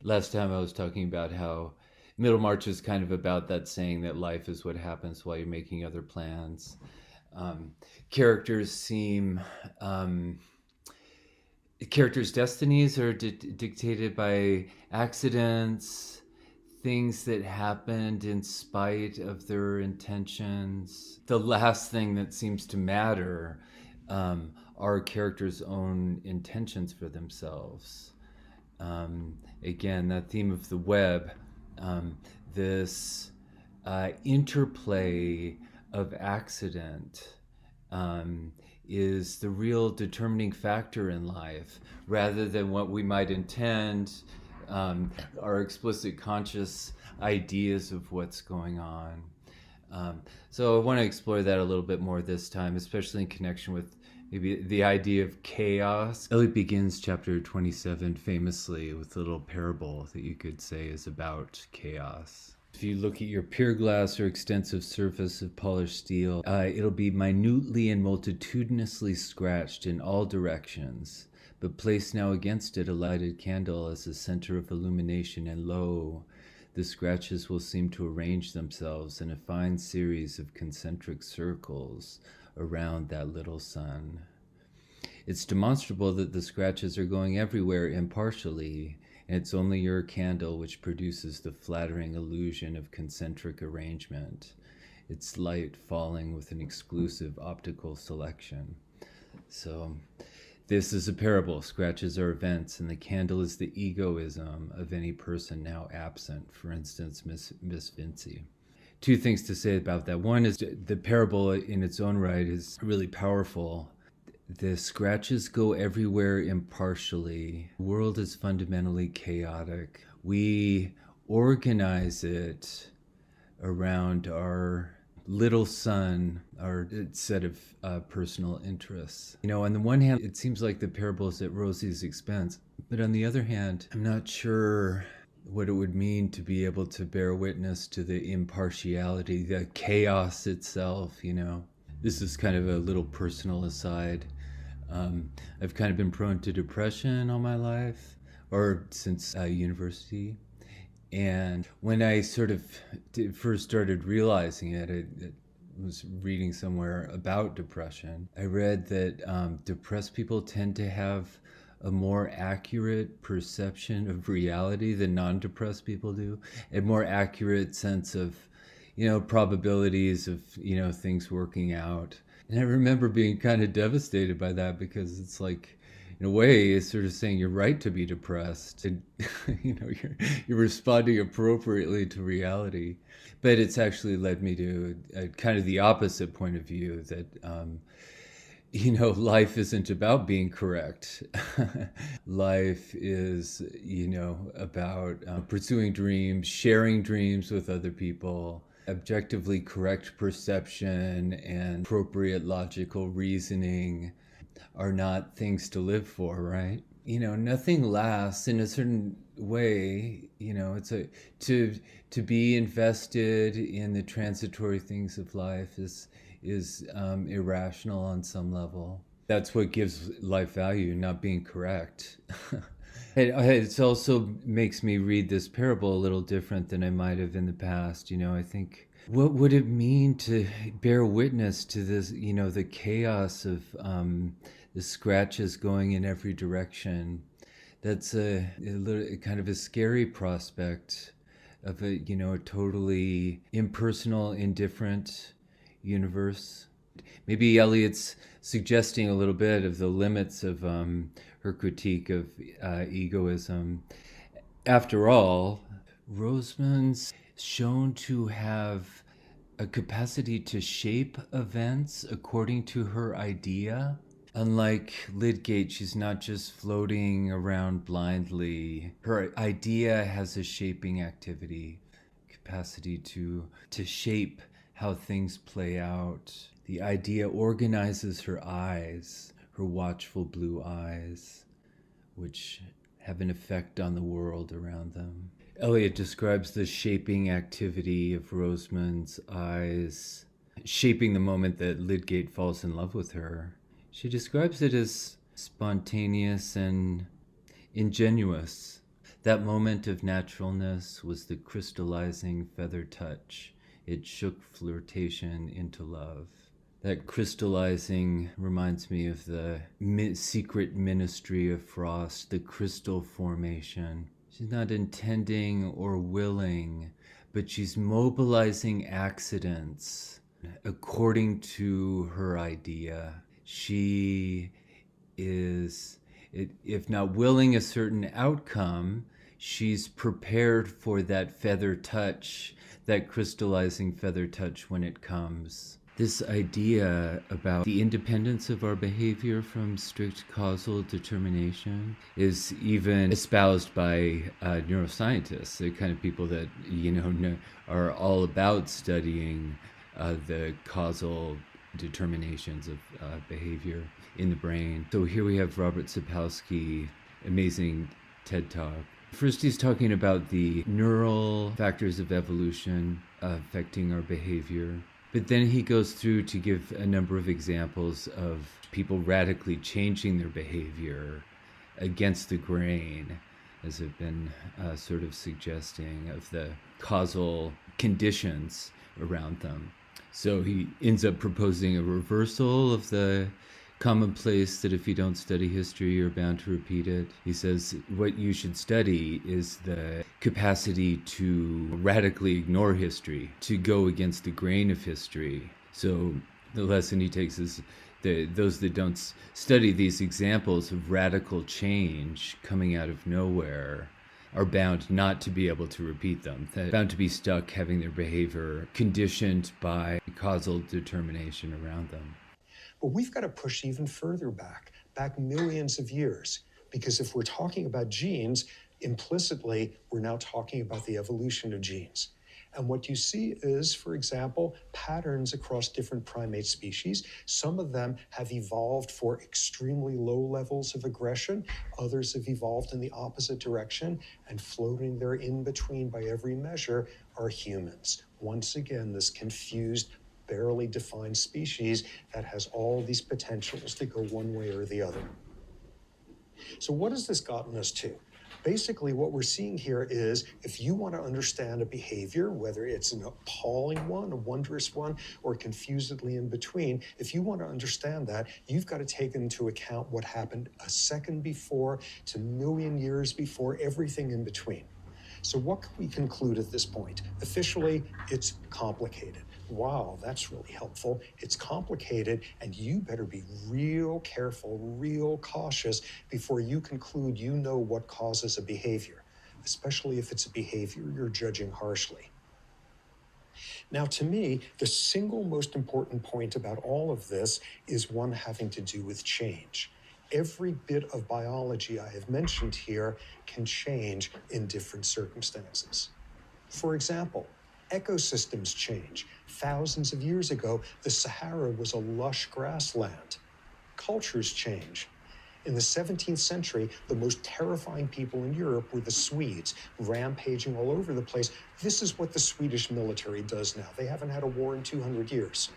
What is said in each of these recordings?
Last time I was talking about how Middlemarch is kind of about that saying that life is what happens while you're making other plans. Um, characters seem um, characters' destinies are dictated by accidents, things that happened in spite of their intentions. The last thing that seems to matter are characters' own intentions for themselves. Again, that theme of the web, um, this interplay of accident um, is the real determining factor in life rather than what we might intend, our explicit conscious ideas of what's going on. So I want to explore that a little bit more this time, especially in connection with maybe the idea of chaos. Eliot begins chapter 27 famously with a little parable that you could say is about chaos. If you look at your pier glass or extensive surface of polished steel, it'll be minutely and multitudinously scratched in all directions. But place now against it a lighted candle as a center of illumination, and lo, the scratches will seem to arrange themselves in a fine series of concentric circles around that little sun. It's demonstrable that the scratches are going everywhere impartially, and it's only your candle which produces the flattering illusion of concentric arrangement, its light falling with an exclusive optical selection. So, this is a parable. Scratches are events, and the candle is the egoism of any person now absent, for instance, Miss Vinci. Two things to say about that. One is the parable in its own right is really powerful. The scratches go everywhere impartially. The world is fundamentally chaotic. We organize it around our little sun, our set of personal interests. On the one hand, it seems like the parable is at Rosie's expense. But on the other hand, I'm not sure what it would mean to be able to bear witness to the impartiality, the chaos itself. This is kind of a little personal aside. I've kind of been prone to depression all my life, or since university. And when I sort of first started realizing it was reading somewhere about depression. I read that depressed people tend to have a more accurate perception of reality than non-depressed people do, a more accurate sense of, probabilities of, things working out. And I remember being kind of devastated by that because it's like, in a way, it's sort of saying you're right to be depressed, and you're responding appropriately to reality. But it's actually led me to kind of the opposite point of view that life isn't about being correct. Life is, about pursuing dreams, sharing dreams with other people. Objectively correct perception and appropriate logical reasoning are not things to live for, right? Nothing lasts in a certain way. It's to be invested in the transitory things of life is irrational on some level. That's what gives life value, not being correct. It also makes me read this parable a little different than I might have in the past. I think, what would it mean to bear witness to this, the chaos of the scratches going in every direction? That's a kind of a scary prospect of a totally impersonal, indifferent universe. Maybe Eliot's suggesting a little bit of the limits of her critique of egoism. After all, Rosamund's shown to have a capacity to shape events according to her idea. Unlike Lydgate, she's not just floating around blindly. Her idea has a shaping activity, capacity to shape how things play out. The idea organizes her eyes, her watchful blue eyes, which have an effect on the world around them. Eliot describes the shaping activity of Rosamund's eyes, shaping the moment that Lydgate falls in love with her. She describes it as spontaneous and ingenuous. That moment of naturalness was the crystallizing feather touch. It shook flirtation into love. That crystallizing reminds me of the secret ministry of frost, the crystal formation. She's not intending or willing, but she's mobilizing accidents according to her idea. She is, if not willing a certain outcome, she's prepared for that feather touch, that crystallizing feather touch when it comes. This idea about the independence of our behavior from strict causal determination is even espoused by neuroscientists, the kind of people that are all about studying the causal determinations of behavior in the brain. So here we have Robert Sapolsky, amazing TED Talk. First, he's talking about the neural factors of evolution affecting our behavior. But then he goes through to give a number of examples of people radically changing their behavior against the grain, as I've been sort of suggesting, of the causal conditions around them. So he ends up proposing a reversal of the commonplace that if you don't study history, you're bound to repeat it. He says what you should study is the capacity to radically ignore history, to go against the grain of history. So the lesson he takes is those that don't study these examples of radical change coming out of nowhere are bound not to be able to repeat them. They're bound to be stuck having their behavior conditioned by causal determination around them. But we've got to push even further back millions of years, because if we're talking about genes, implicitly, we're now talking about the evolution of genes. And what you see is, for example, patterns across different primate species. Some of them have evolved for extremely low levels of aggression. Others have evolved in the opposite direction. And floating there in between by every measure are humans. Once again, this confused, barely defined species that has all these potentials to go one way or the other. So what has this gotten us to? Basically, what we're seeing here is if you want to understand a behavior, whether it's an appalling one, a wondrous one, or confusedly in between, if you want to understand that, you've got to take into account what happened a second before to a million years before, everything in between. So what can we conclude at this point? Officially, it's complicated. Wow, that's really helpful. It's complicated, and you better be real careful, real cautious before you conclude you know what causes a behavior, especially if it's a behavior you're judging harshly. Now, to me, the single most important point about all of this is one having to do with change. Every bit of biology I have mentioned here can change in different circumstances. For example, ecosystems change. Thousands of years ago, the Sahara was a lush grassland. Cultures change. In the 17th century, the most terrifying people in Europe were the Swedes, rampaging all over the place. This is what the Swedish military does now. They haven't had a war in 200 years.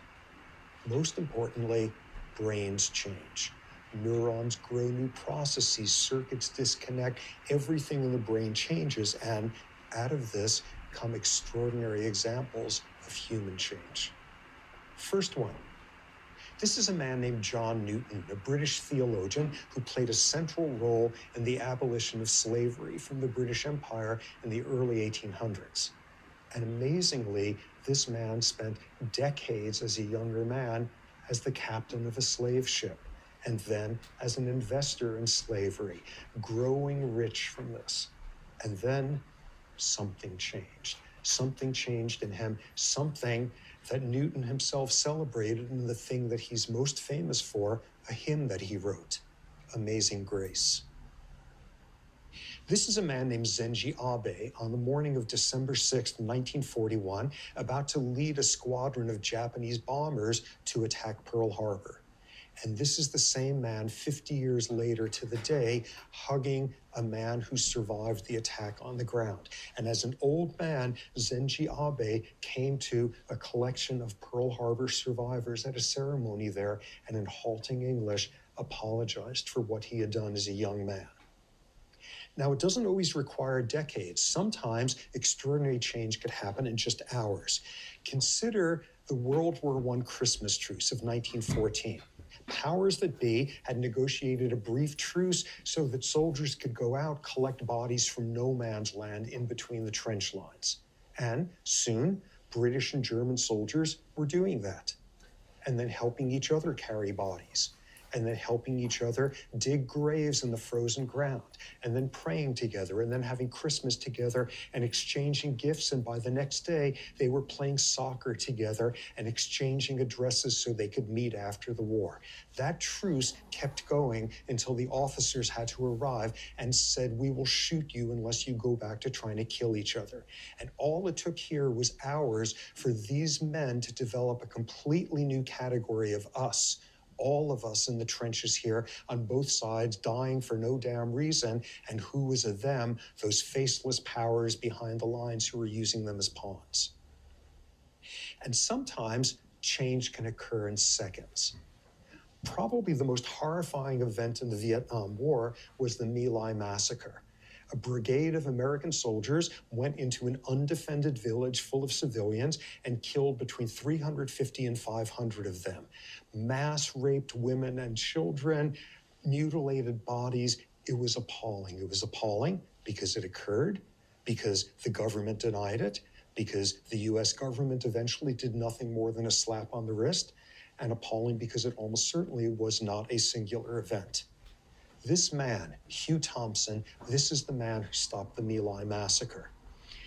Most importantly, brains change. Neurons grow new processes, circuits disconnect, everything in the brain changes, and out of this come extraordinary examples of human change. First one. This is a man named John Newton, a British theologian who played a central role in the abolition of slavery from the British Empire in the early 1800s. And amazingly, this man spent decades as a younger man as the captain of a slave ship, and then as an investor in slavery, growing rich from this. And then something changed. Something changed in him, something that Newton himself celebrated in the thing that he's most famous for, a hymn that he wrote, Amazing Grace. This is a man named Zenji Abe on the morning of December 6, 1941, about to lead a squadron of Japanese bombers to attack Pearl Harbor. And this is the same man 50 years later to the day hugging a man who survived the attack on the ground. And as an old man, Zenji Abe came to a collection of Pearl Harbor survivors at a ceremony there and in halting English apologized for what he had done as a young man. Now, it doesn't always require decades. Sometimes extraordinary change could happen in just hours. Consider the World War I Christmas truce of 1914. Powers that be had negotiated a brief truce so that soldiers could go out, collect bodies from no man's land in between the trench lines. And soon, British and German soldiers were doing that, and then helping each other carry bodies, and then helping each other dig graves in the frozen ground, and then praying together, and then having Christmas together and exchanging gifts. And by the next day, they were playing soccer together and exchanging addresses so they could meet after the war. That truce kept going until the officers had to arrive and said, "We will shoot you unless you go back to trying to kill each other." And all it took here was hours for these men to develop a completely new category of us. All of us in the trenches here on both sides dying for no damn reason. And who was a them? Those faceless powers behind the lines who were using them as pawns. And sometimes change can occur in seconds. Probably the most horrifying event in the Vietnam War was the My Lai massacre. A brigade of American soldiers went into an undefended village full of civilians and killed between 350 and 500 of them. Mass raped women and children, mutilated bodies. It was appalling. It was appalling because it occurred, because the government denied it, because the US government eventually did nothing more than a slap on the wrist, and appalling because it almost certainly was not a singular event. This man, Hugh Thompson, this is the man who stopped the My Lai massacre.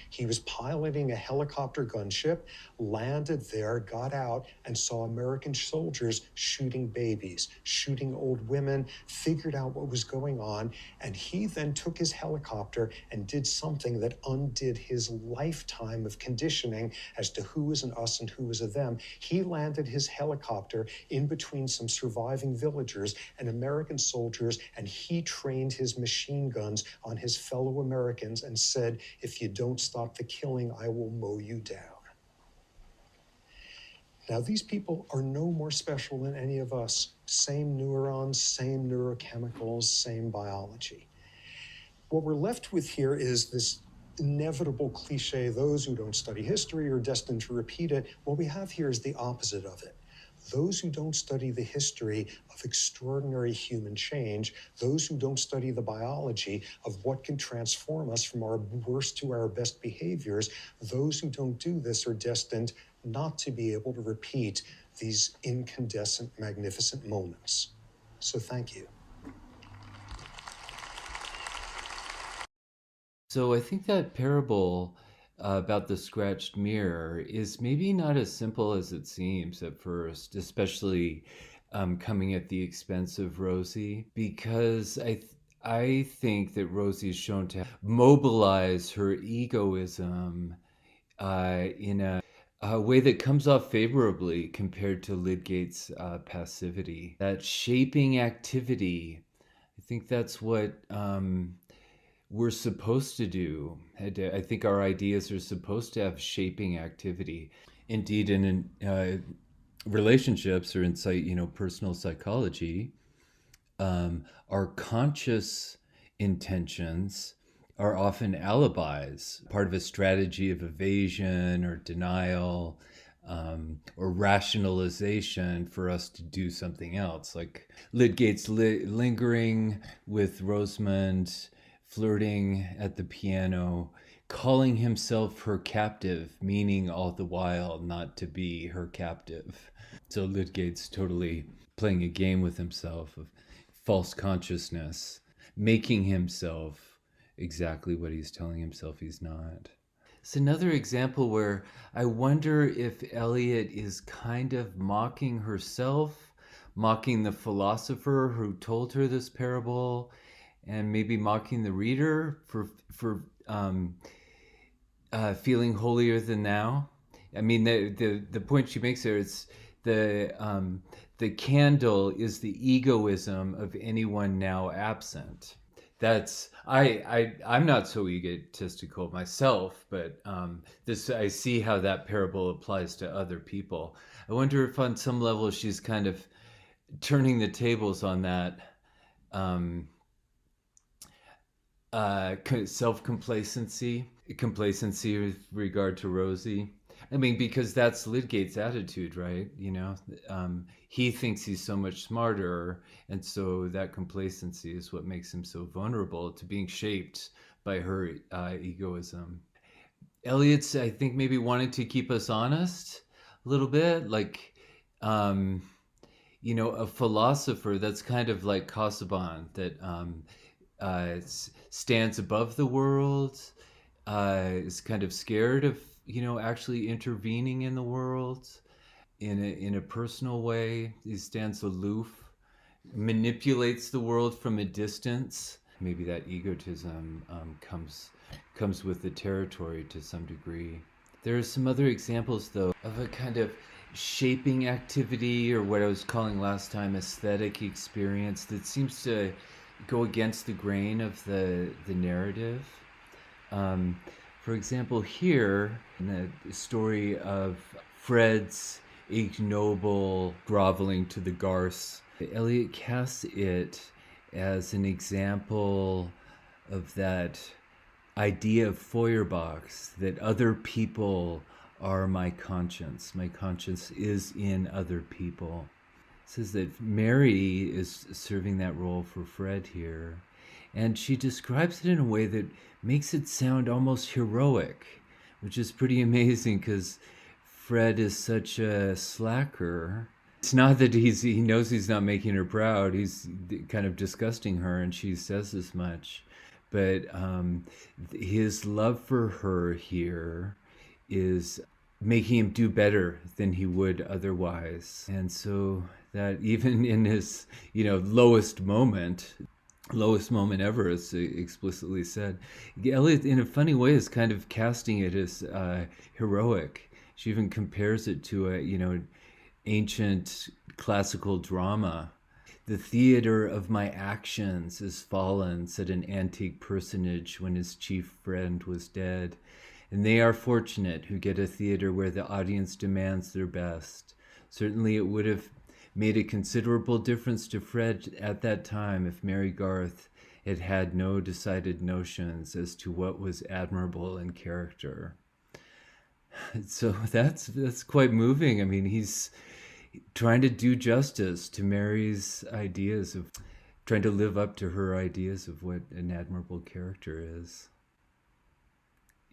He was piloting a helicopter gunship, landed there, got out, and saw American soldiers shooting babies, shooting old women, figured out what was going on, and he then took his helicopter and did something that undid his lifetime of conditioning as to who is an us and who is a them. He landed his helicopter in between some surviving villagers and American soldiers, and he trained his machine guns on his fellow Americans and said, "If you don't stop the killing, I will mow you down." Now, these people are no more special than any of us. Same neurons, same neurochemicals, same biology. What we're left with here is this inevitable cliche, those who don't study history are destined to repeat it. What we have here is the opposite of it. Those who don't study the history of extraordinary human change, those who don't study the biology of what can transform us from our worst to our best behaviors, those who don't do this are destined not to be able to repeat these incandescent, magnificent moments. So thank you. So I think that parable about the scratched mirror is maybe not as simple as it seems at first, especially coming at the expense of Rosie, because I think that Rosie is shown to mobilize her egoism in a way that comes off favorably compared to Lydgate's passivity. That shaping activity, I think that's what we're supposed to do. I think our ideas are supposed to have shaping activity. Indeed, in relationships or in personal psychology, our conscious intentions are often alibis, part of a strategy of evasion or denial, or rationalization for us to do something else. Like Lydgate's lingering with Rosamund, flirting at the piano, calling himself her captive, meaning all the while not to be her captive. So Lydgate's totally playing a game with himself of false consciousness, making himself exactly what he's telling himself he's not. It's another example where I wonder if Eliot is kind of mocking herself, mocking the philosopher who told her this parable, and maybe mocking the reader for feeling holier than thou. I mean, the point she makes there is the candle is the egoism of anyone now absent. That's I'm not so egotistical myself, but this I see how that parable applies to other people. I wonder if on some level she's kind of turning the tables on that complacency with regard to Rosie. I mean, because that's Lydgate's attitude, right? He thinks he's so much smarter, and so that complacency is what makes him so vulnerable to being shaped by her egoism. Eliot's, I think, maybe wanting to keep us honest a little bit, like, um, a philosopher that's kind of like Casaubon, that stands above the world, is kind of scared of actually intervening in the world in a personal way. He stands aloof, manipulates the world from a distance. Maybe that egotism comes with the territory to some degree. There are some other examples, though, of a kind of shaping activity, or what I was calling last time aesthetic experience, that seems to go against the grain of the narrative. Um, for example, here in the story of Fred's ignoble groveling to the garce, Eliot casts it as an example of that idea of Feuerbach's, that other people are my conscience. My conscience is in other people. It says that Mary is serving that role for Fred here. And she describes it in a way that makes it sound almost heroic, which is pretty amazing because Fred is such a slacker. It's not that he knows he's not making her proud. He's kind of disgusting her, and she says as much. But his love for her here is making him do better than he would otherwise. And so that even in his, lowest moment ever, as explicitly said, Eliot, in a funny way, is kind of casting it as heroic. She even compares it to ancient classical drama. The theater of my actions is fallen, said an antique personage when his chief friend was dead. And they are fortunate who get a theater where the audience demands their best. Certainly it would have made a considerable difference to Fred at that time if Mary Garth had had no decided notions as to what was admirable in character. So that's quite moving. I mean, he's trying to do justice to Mary's ideas of trying to live up to her ideas of what an admirable character is.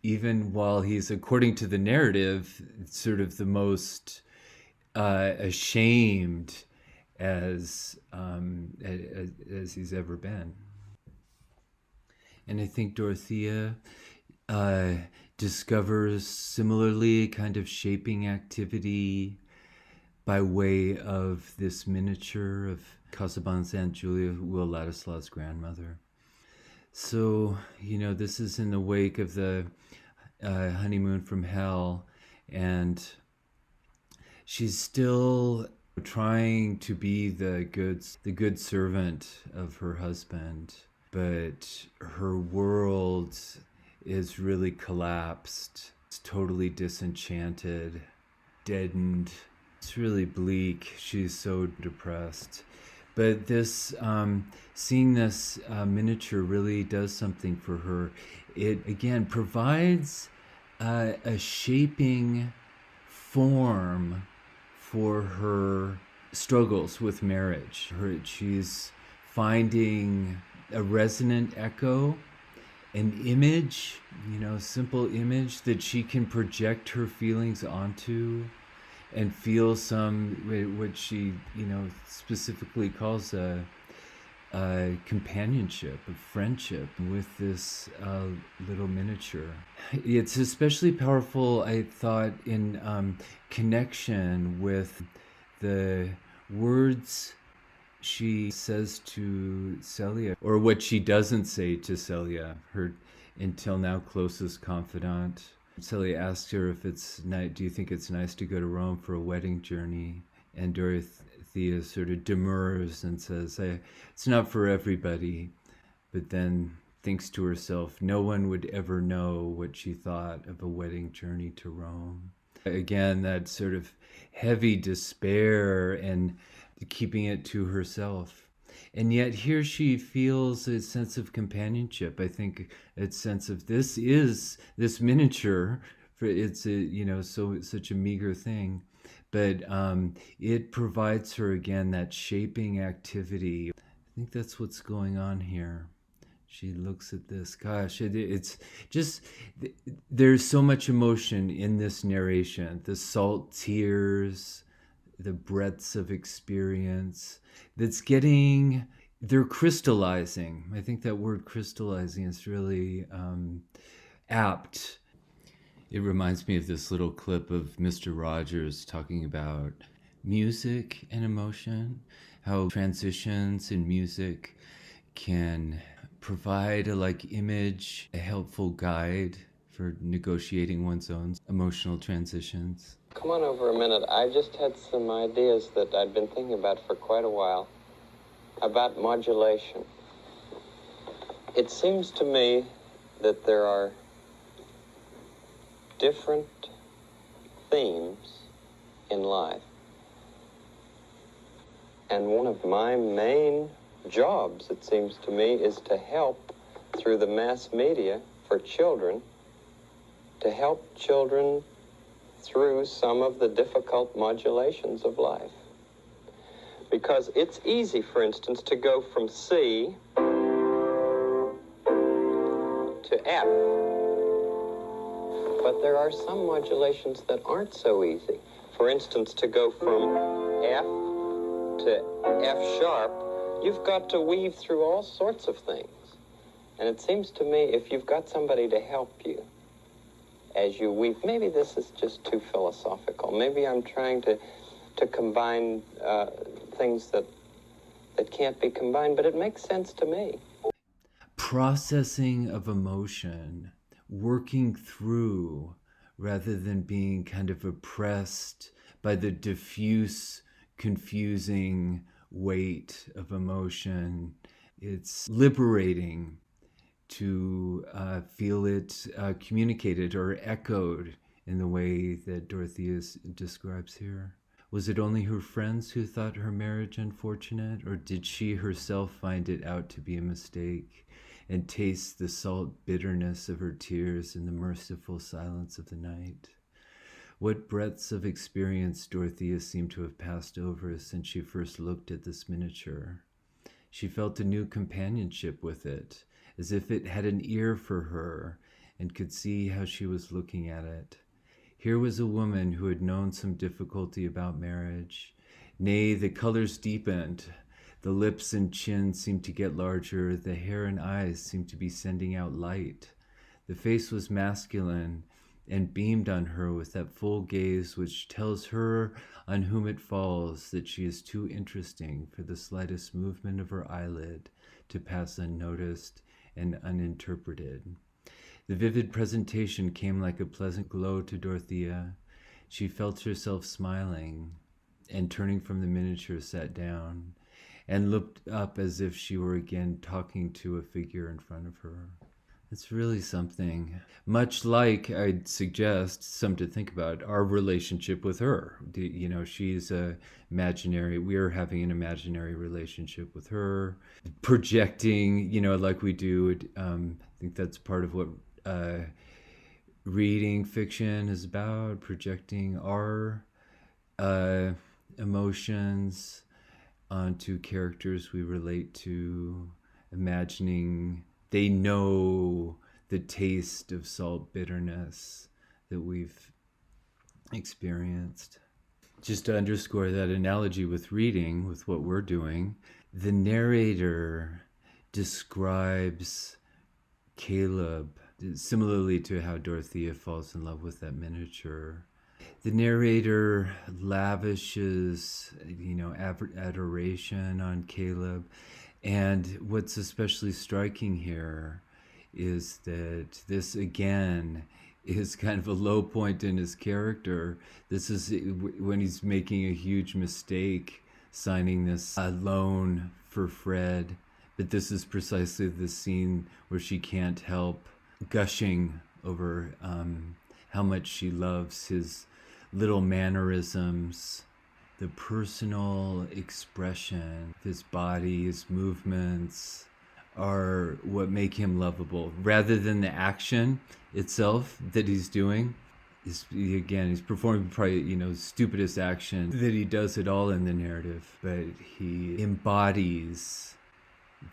Even while he's, according to the narrative, sort of the most ashamed as he's ever been. And I think Dorothea discovers similarly kind of shaping activity by way of this miniature of Casaubon's Aunt Julia, Will Ladislaw's grandmother. So, this is in the wake of the honeymoon from hell, and she's still trying to be the good servant of her husband, but her world is really collapsed. It's totally disenchanted, deadened. It's really bleak. She's so depressed. But this, seeing this miniature really does something for her. It, again, provides a shaping form for her struggles with marriage. She's finding a resonant echo, an image, simple image that she can project her feelings onto and feel some, what she, specifically calls a companionship, a friendship with this little miniature. It's especially powerful, I thought, in connection with the words she says to Celia, or what she doesn't say to Celia, her until now closest confidant. Celia asks her if it's nice, do you think it's nice to go to Rome for a wedding journey? And Dorothea sort of demurs and says, it's not for everybody, but then thinks to herself, no one would ever know what she thought of a wedding journey to Rome. Again, that sort of heavy despair and keeping it to herself. And yet here she feels a sense of companionship. I think a sense of this miniature. It's such a meager thing, but it provides her again that shaping activity. I think that's what's going on here. She looks at this. Gosh, it's just, there's so much emotion in this narration. The salt tears, the breadths of experience they're crystallizing. I think that word crystallizing is really apt. It reminds me of this little clip of Mr. Rogers talking about music and emotion, how transitions in music can provide a image, a helpful guide for negotiating one's own emotional transitions. Come on over a minute. I just had some ideas that I'd been thinking about for quite a while about modulation. It seems to me that there are different themes in life. And one of my main jobs, it seems to me, is to help through the mass media for children, to help children through some of the difficult modulations of life. Because it's easy, for instance, to go from C to F. But there are some modulations that aren't so easy. For instance, to go from F to F sharp, you've got to weave through all sorts of things. And it seems to me, if you've got somebody to help you as you weave, maybe this is just too philosophical. Maybe I'm trying to combine things that can't be combined, but it makes sense to me. Processing of emotion, working through rather than being kind of oppressed by the diffuse, confusing weight of emotion. It's liberating to feel it communicated or echoed in the way that Dorothea describes here. Was it only her friends who thought her marriage unfortunate, or did she herself find it out to be a mistake and taste the salt bitterness of her tears in the merciful silence of the night? What breadths of experience Dorothea seemed to have passed over since she first looked at this miniature. She felt a new companionship with it, as if it had an ear for her and could see how she was looking at it. Here was a woman who had known some difficulty about marriage. Nay, the colors deepened. The lips and chin seemed to get larger. The hair and eyes seemed to be sending out light. The face was masculine and beamed on her with that full gaze which tells her on whom it falls that she is too interesting for the slightest movement of her eyelid to pass unnoticed and uninterpreted. The vivid presentation came like a pleasant glow to Dorothea. She felt herself smiling, and turning from the miniature, sat down and looked up as if she were again talking to a figure in front of her. It's really something. Much like, I'd suggest, some to think about, our relationship with her. She's imaginary. We're having an imaginary relationship with her. Projecting, like we do. I think that's part of what reading fiction is about. Projecting our emotions onto characters we relate to. Imagining they know the taste of salt bitterness that we've experienced. Just to underscore that analogy with reading, with what we're doing, the narrator describes Caleb similarly to how Dorothea falls in love with that miniature. The narrator lavishes, adoration on Caleb. And what's especially striking here is that this, again, is kind of a low point in his character. This is when he's making a huge mistake, signing this loan for Fred. But this is precisely the scene where she can't help gushing over how much she loves his little mannerisms, the personal expression, his body, his movements are what make him lovable, rather than the action itself that he's doing. He's performing probably, stupidest action that he does it all in the narrative, but he embodies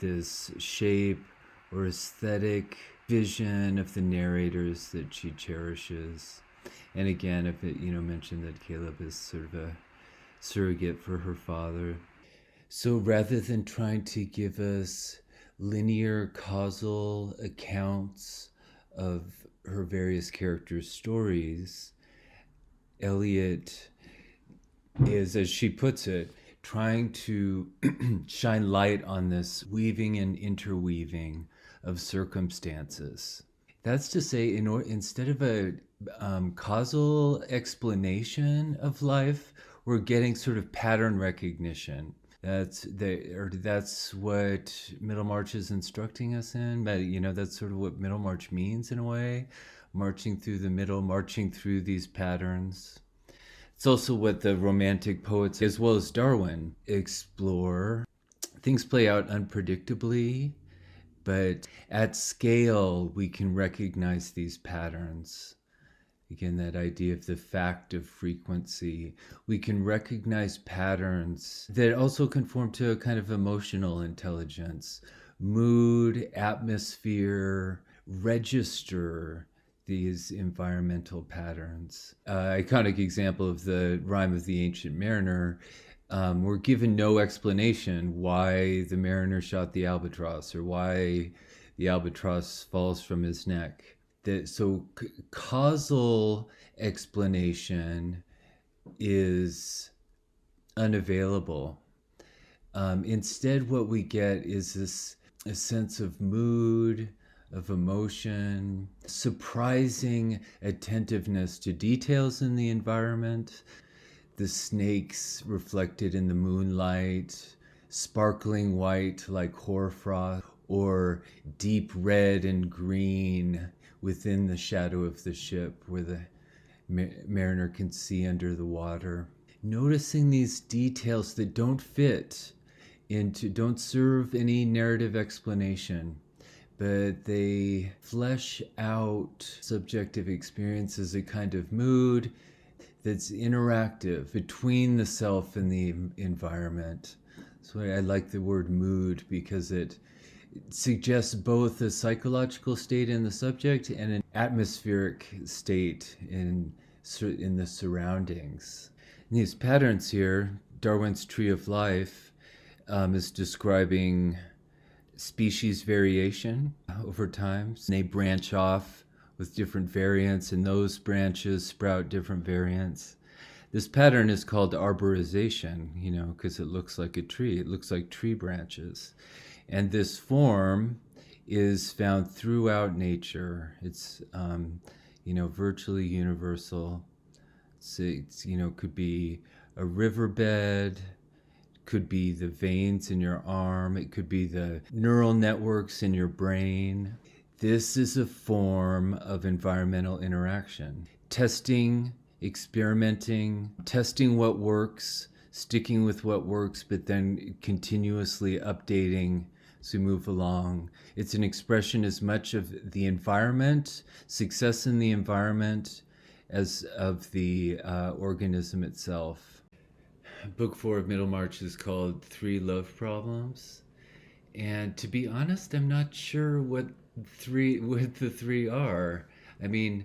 this shape or aesthetic vision of the narrators that she cherishes. And again, if it, mentioned that Caleb is sort of a surrogate for her father. So rather than trying to give us linear causal accounts of her various characters' stories, Eliot is, as she puts it, trying to shine light on this weaving and interweaving of circumstances. That's to say, instead of a causal explanation of life, we're getting sort of pattern recognition. That's what Middlemarch is instructing us in. But that's sort of what Middlemarch means in a way, marching through the middle, marching through these patterns. It's also what the Romantic poets, as well as Darwin, explore. Things play out unpredictably, but at scale, we can recognize these patterns. Again, that idea of the fact of frequency. We can recognize patterns that also conform to a kind of emotional intelligence. Mood, atmosphere, register these environmental patterns. Iconic example of the rhyme of the Ancient Mariner. We're given no explanation why the mariner shot the albatross or why the albatross falls from his neck. So causal explanation is unavailable. Instead, what we get is a sense of mood, of emotion, surprising attentiveness to details in the environment, the snakes reflected in the moonlight, sparkling white like hoarfrost, or deep red and green within the shadow of the ship where the mariner can see under the water. Noticing these details that don't serve any narrative explanation, but they flesh out subjective experiences, a kind of mood that's interactive between the self and the environment. So I like the word mood because it suggests both a psychological state in the subject and an atmospheric state in the surroundings. And these patterns here, Darwin's Tree of Life, is describing species variation over time. They branch off with different variants, and those branches sprout different variants. This pattern is called arborization, because it looks like a tree. It looks like tree branches. And this form is found throughout nature. It's, virtually universal. So it's, could be a riverbed, could be the veins in your arm, it could be the neural networks in your brain. This is a form of environmental interaction. Testing, experimenting, testing what works, sticking with what works, but then continuously updating as we move along. It's an expression as much of the environment, success in the environment, as of the organism itself. Book 4 of Middlemarch is called 3 Love Problems. And to be honest, I'm not sure what the three are. I mean,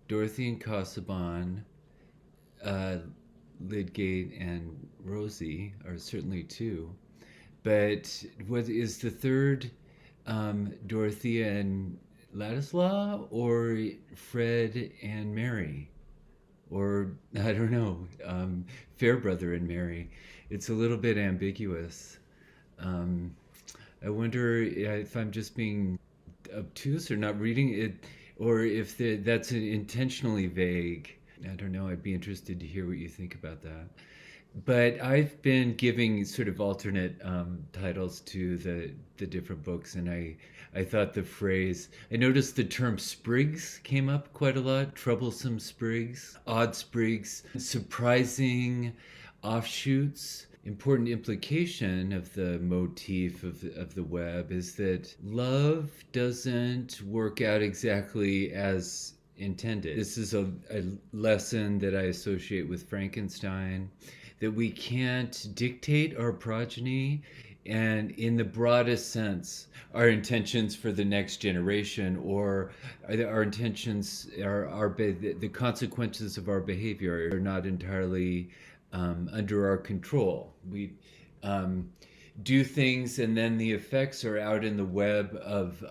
Dorothy and Casaubon, Lydgate and Rosie are certainly 2. But what is the third, Dorothea and Ladislaw, or Fred and Mary? Or, I don't know, Fairbrother and Mary? It's a little bit ambiguous. I wonder if I'm just being obtuse or not reading it, or if that's intentionally vague. I don't know. I'd be interested to hear what you think about that. But I've been giving sort of alternate titles to the different books, and I thought the phrase, I noticed the term sprigs came up quite a lot, troublesome sprigs, odd sprigs, surprising offshoots. Important implication of the motif of the web is that love doesn't work out exactly as intended. This is a lesson that I associate with Frankenstein, that we can't dictate our progeny, and in the broadest sense, our intentions for the next generation, or our intentions, the consequences of our behavior are not entirely under our control. We do things, and then the effects are out in the web of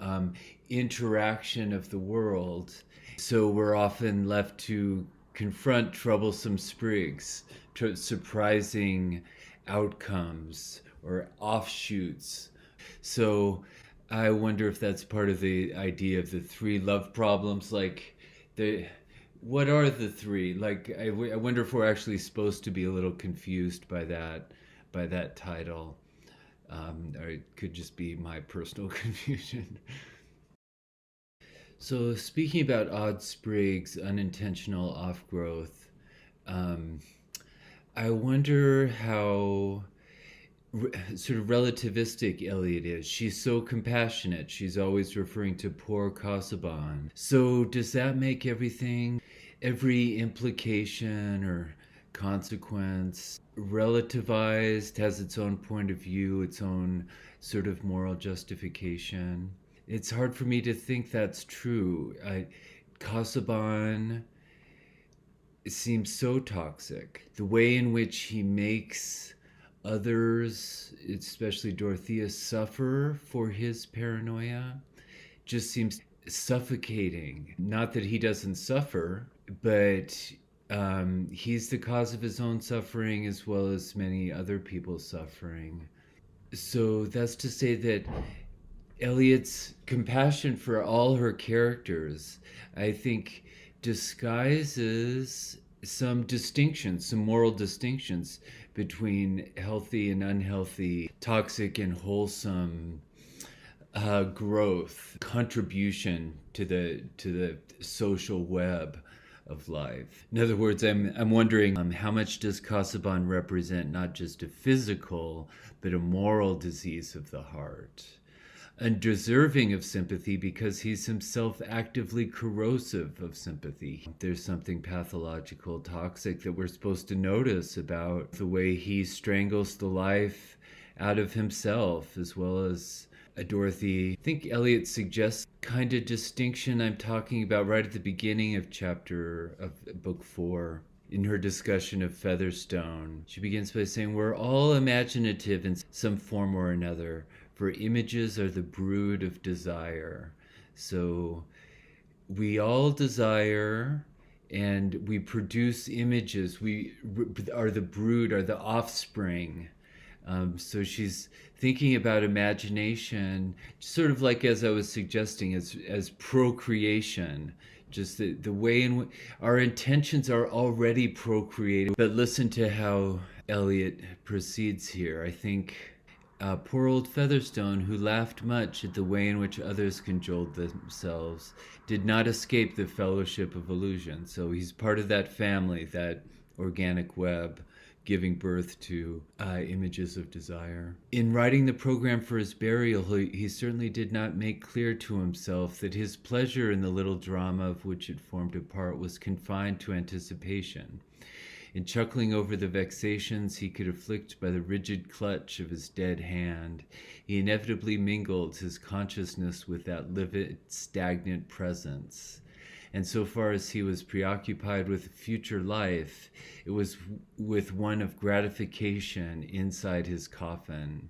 interaction of the world. So we're often left to confront troublesome sprigs, surprising outcomes or offshoots. So I wonder if that's part of the idea of the three love problems. Like, what are the three? Like, I wonder if we're actually supposed to be a little confused by that title, or it could just be my personal confusion. So speaking about odd sprigs, unintentional off-growth, I wonder how sort of relativistic Eliot is. She's so compassionate. She's always referring to poor Casaubon. So does that make every implication or consequence relativized, has its own point of view, its own sort of moral justification? It's hard for me to think that's true. Casaubon seems so toxic. The way in which he makes others, especially Dorothea, suffer for his paranoia just seems suffocating. Not that he doesn't suffer, but he's the cause of his own suffering as well as many other people's suffering. So that's to say that Eliot's compassion for all her characters, I think, disguises some distinctions, some moral distinctions between healthy and unhealthy, toxic and wholesome growth, contribution to the social web of life. In other words, I'm wondering how much does Casaubon represent not just a physical but a moral disease of the heart, undeserving of sympathy because he's himself actively corrosive of sympathy. There's something pathological, toxic that we're supposed to notice about the way he strangles the life out of himself as well as Dorothy. I think Eliot suggests kind of distinction I'm talking about right at the beginning of book 4. In her discussion of Featherstone, she begins by saying, we're all imaginative in some form or another, for images are the brood of desire. So we all desire and we produce images. We are the brood, are the offspring. So she's thinking about imagination, sort of like, as I was suggesting, as procreation. Just the way in which our intentions are already procreated. But listen to how Eliot proceeds here. I think poor old Featherstone, who laughed much at the way in which others cajoled themselves, did not escape the fellowship of illusion. So he's part of that family, that organic web, giving birth to images of desire. In writing the program for his burial, he certainly did not make clear to himself that his pleasure in the little drama of which it formed a part was confined to anticipation. In chuckling over the vexations he could afflict by the rigid clutch of his dead hand, he inevitably mingled his consciousness with that livid, stagnant presence. And so far as he was preoccupied with future life, it was with one of gratification inside his coffin.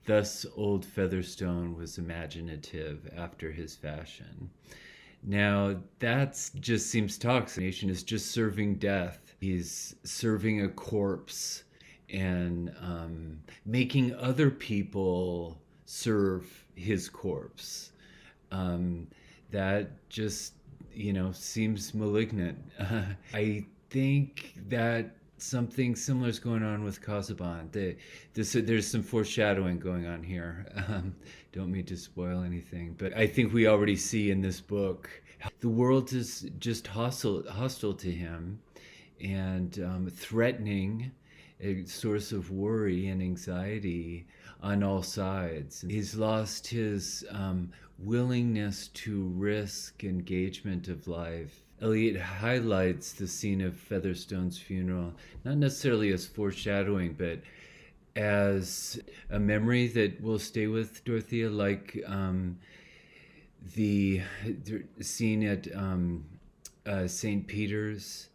Thus old Featherstone was imaginative after his fashion. Now, that just seems toxic. Nation is just serving death. He's serving a corpse and making other people serve his corpse. That just seems malignant. I think that something similar is going on with Casaubon. There's some foreshadowing going on here. Don't mean to spoil anything, but I think we already see in this book the world is just hostile to him, and threatening, a source of worry and anxiety on all sides. He's lost his willingness to risk engagement of life. Eliot highlights the scene of Featherstone's funeral, not necessarily as foreshadowing, but as a memory that will stay with Dorothea, like the scene at St. Peter's.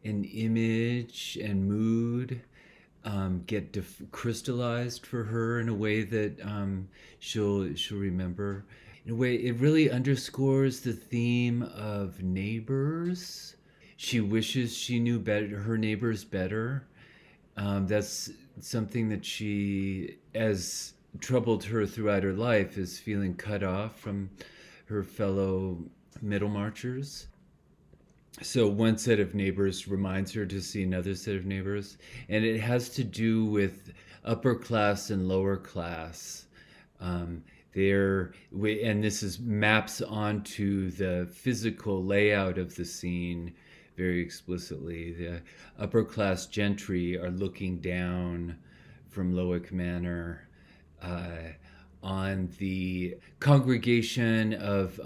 An image and mood get crystallized for her in a way that she'll remember. In a way, it really underscores the theme of neighbors. She wishes she knew better, her neighbors better. That's something that she, as troubled her throughout her life, is feeling cut off from her fellow Middlemarchers. So one set of neighbors reminds her to see another set of neighbors, and it has to do with upper class and lower class. And this is maps onto the physical layout of the scene very explicitly. The upper class gentry are looking down from Lowick Manor on the congregation of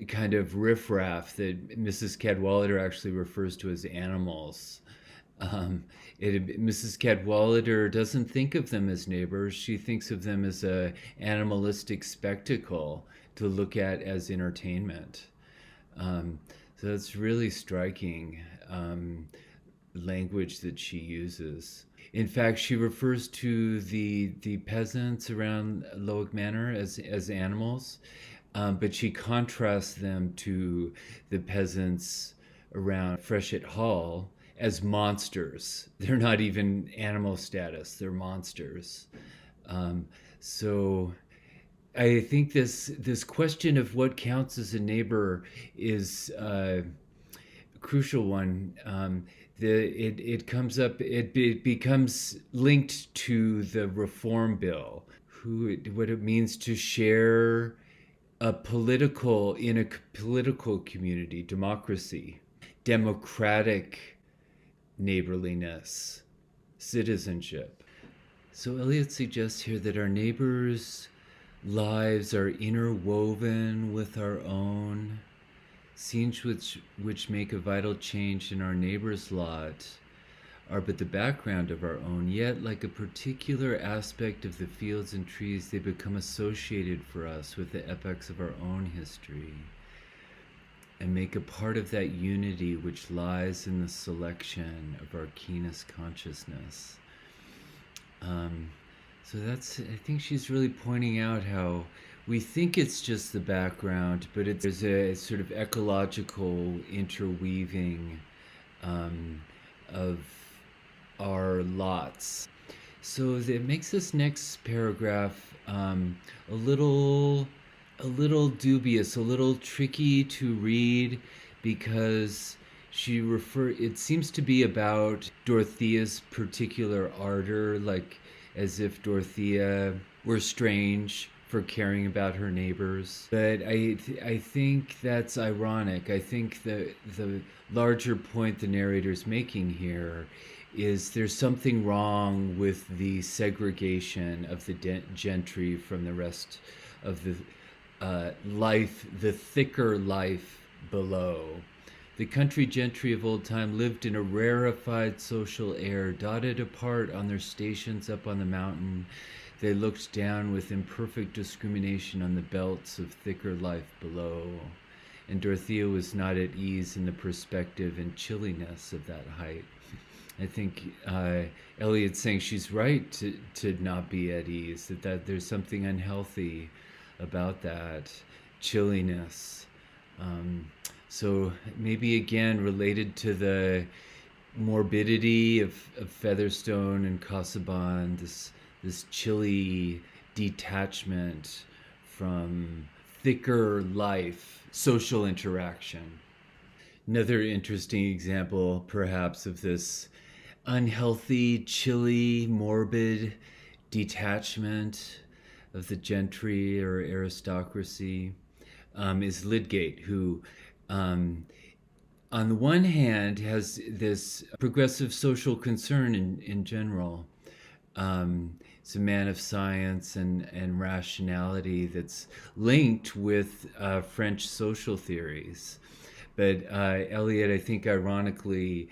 kind of riffraff that Mrs. Cadwallader actually refers to as animals. Mrs. Cadwallader doesn't think of them as neighbors. She thinks of them as a animalistic spectacle to look at as entertainment. So it's really striking language that she uses. In fact, she refers to the peasants around Lowick Manor as animals. But she contrasts them to the peasants around Freshitt Hall as monsters. They're not even animal status, they're monsters. So I think this question of what counts as a neighbor is a crucial one. It comes up, it becomes linked to the Reform Bill, what it means to share in a political community, democracy, democratic neighborliness, citizenship. So Eliot suggests here that our neighbors' lives are interwoven with our own. Scenes which make a vital change in our neighbor's lot are but the background of our own, yet like a particular aspect of the fields and trees, they become associated for us with the epochs of our own history and make a part of that unity which lies in the selection of our keenest consciousness. So I think she's really pointing out how we think it's just the background, but there's a sort of ecological interweaving of our lots. So it makes this next paragraph a little dubious, a little tricky to read, because it seems to be about Dorothea's particular ardor, like as if Dorothea were strange for caring about her neighbors. But I think that's ironic. I think the larger point the narrator's making here is there's something wrong with the segregation of the gentry from the rest of the life, the thicker life below. The country gentry of old time lived in a rarefied social air, dotted apart on their stations up on the mountain. They looked down with imperfect discrimination on the belts of thicker life below. And Dorothea was not at ease in the perspective and chilliness of that height. I think Eliot's saying she's right to not be at ease, that there's something unhealthy about that chilliness. So maybe again related to the morbidity of Featherstone and Casaubon, this chilly detachment from thicker life, social interaction. Another interesting example, perhaps, of this unhealthy, chilly, morbid detachment of the gentry or aristocracy, is Lydgate, who, on the one hand, has this progressive social concern in general. It's a man of science and rationality that's linked with French social theories. But Eliot, I think, ironically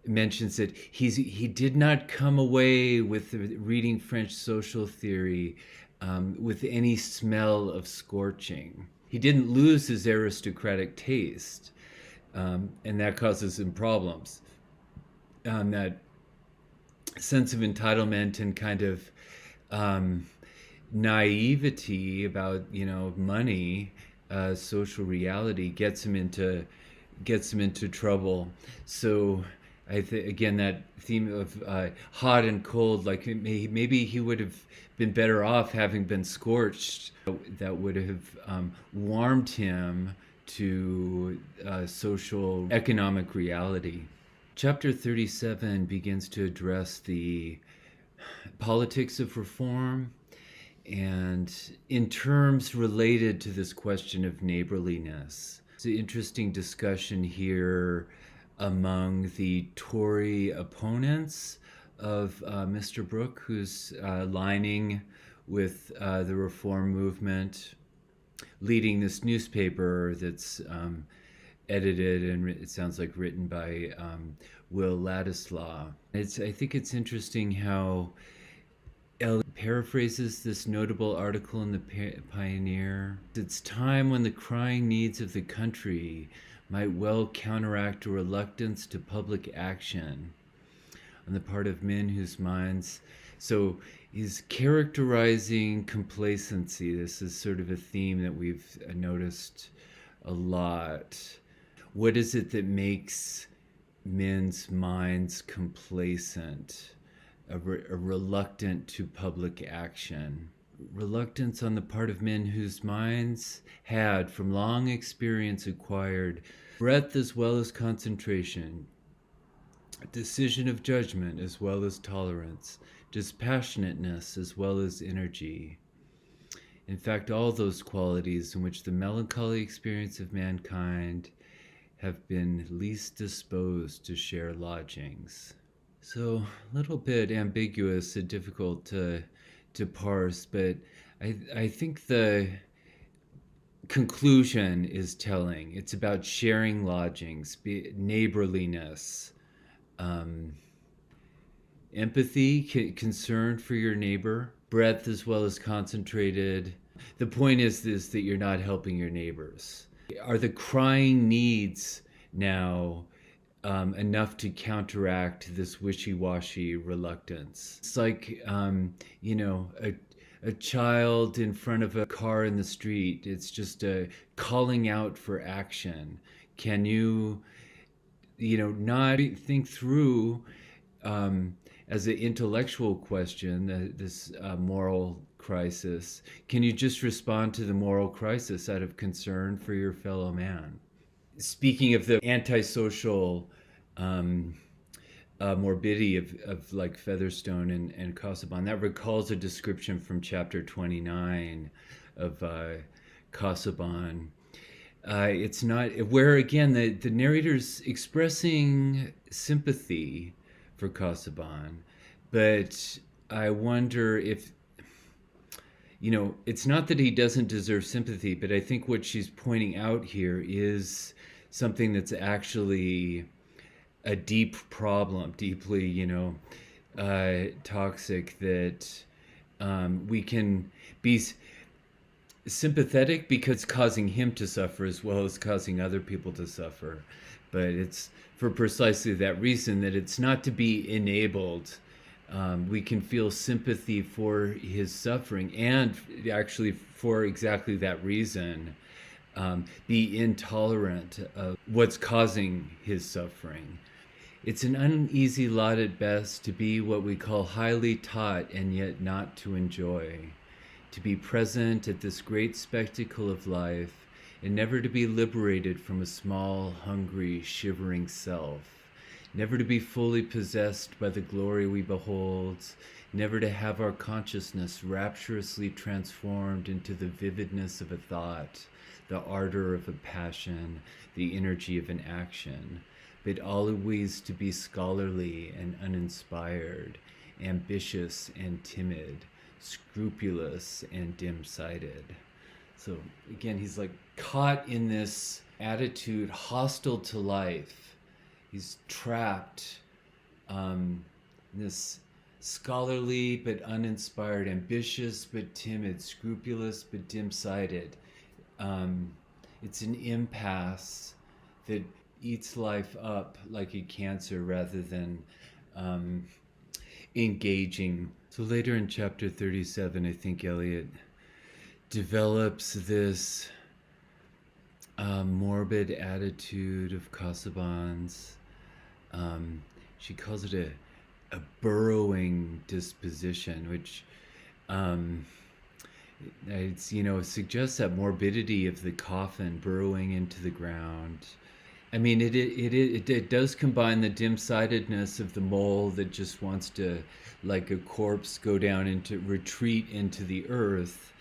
mentions that he did not come away with reading French social theory with any smell of scorching. He didn't lose his aristocratic taste, and that causes him problems. That sense of entitlement and kind of naivety about money, social reality gets him into trouble. So again, that theme of hot and cold, like maybe he would have been better off having been scorched. That would have warmed him to social economic reality. Chapter 37 begins to address the politics of reform, and in terms related to this question of neighborliness. It's an interesting discussion here among the Tory opponents of Mr. Brooke, who's lining with the reform movement, leading this newspaper that's edited and it sounds like written by Will Ladislaw. I think it's interesting how Eliot paraphrases this notable article in the Pioneer. It's time when the crying needs of the country might well counteract a reluctance to public action on the part of men whose minds... So he's characterizing complacency. This is sort of a theme that we've noticed a lot. What is it that makes men's minds complacent, reluctant to public action? Reluctance on the part of men whose minds had, from long experience, acquired breadth as well as concentration, decision of judgment as well as tolerance, dispassionateness as well as energy. In fact, all those qualities in which the melancholy experience of mankind have been least disposed to share lodgings. So a little bit ambiguous and difficult to parse, but I think the conclusion is telling. It's about sharing lodgings, neighborliness, empathy, concern for your neighbor, breadth as well as concentrated. The point is that you're not helping your neighbors. Are the crying needs now enough to counteract this wishy-washy reluctance? It's like, a child in front of a car in the street. It's just a calling out for action. Can you, not think through as an intellectual question, this moral crisis? Can you just respond to the moral crisis out of concern for your fellow man? Speaking of the antisocial morbidity of like Featherstone and Casaubon, that recalls a description from chapter 29 of Casaubon. It's not where, again, the narrator's expressing sympathy for Casaubon, but I wonder if, it's not that he doesn't deserve sympathy, but I think what she's pointing out here is something that's actually a deep problem, deeply, toxic, that we can be sympathetic because it's causing him to suffer as well as causing other people to suffer. But it's for precisely that reason that it's not to be enabled. We can feel sympathy for his suffering, and actually for exactly that reason, be intolerant of what's causing his suffering. It's an uneasy lot at best to be what we call highly taught and yet not to enjoy, to be present at this great spectacle of life and never to be liberated from a small, hungry, shivering self, never to be fully possessed by the glory we behold, never to have our consciousness rapturously transformed into the vividness of a thought, the ardor of a passion, the energy of an action, but always to be scholarly and uninspired, ambitious and timid, scrupulous and dim-sighted. So again, he's like caught in this attitude hostile to life. He's trapped in this scholarly but uninspired, ambitious but timid, scrupulous but dim-sighted. It's an impasse that eats life up like a cancer rather than engaging. So later in chapter 37, I think Eliot develops this morbid attitude of Casaubon's. She calls it a burrowing disposition, which suggests that morbidity of the coffin burrowing into the ground. I mean, it does combine the dim-sightedness of the mole that just wants to, like a corpse, go down into retreat into the earth,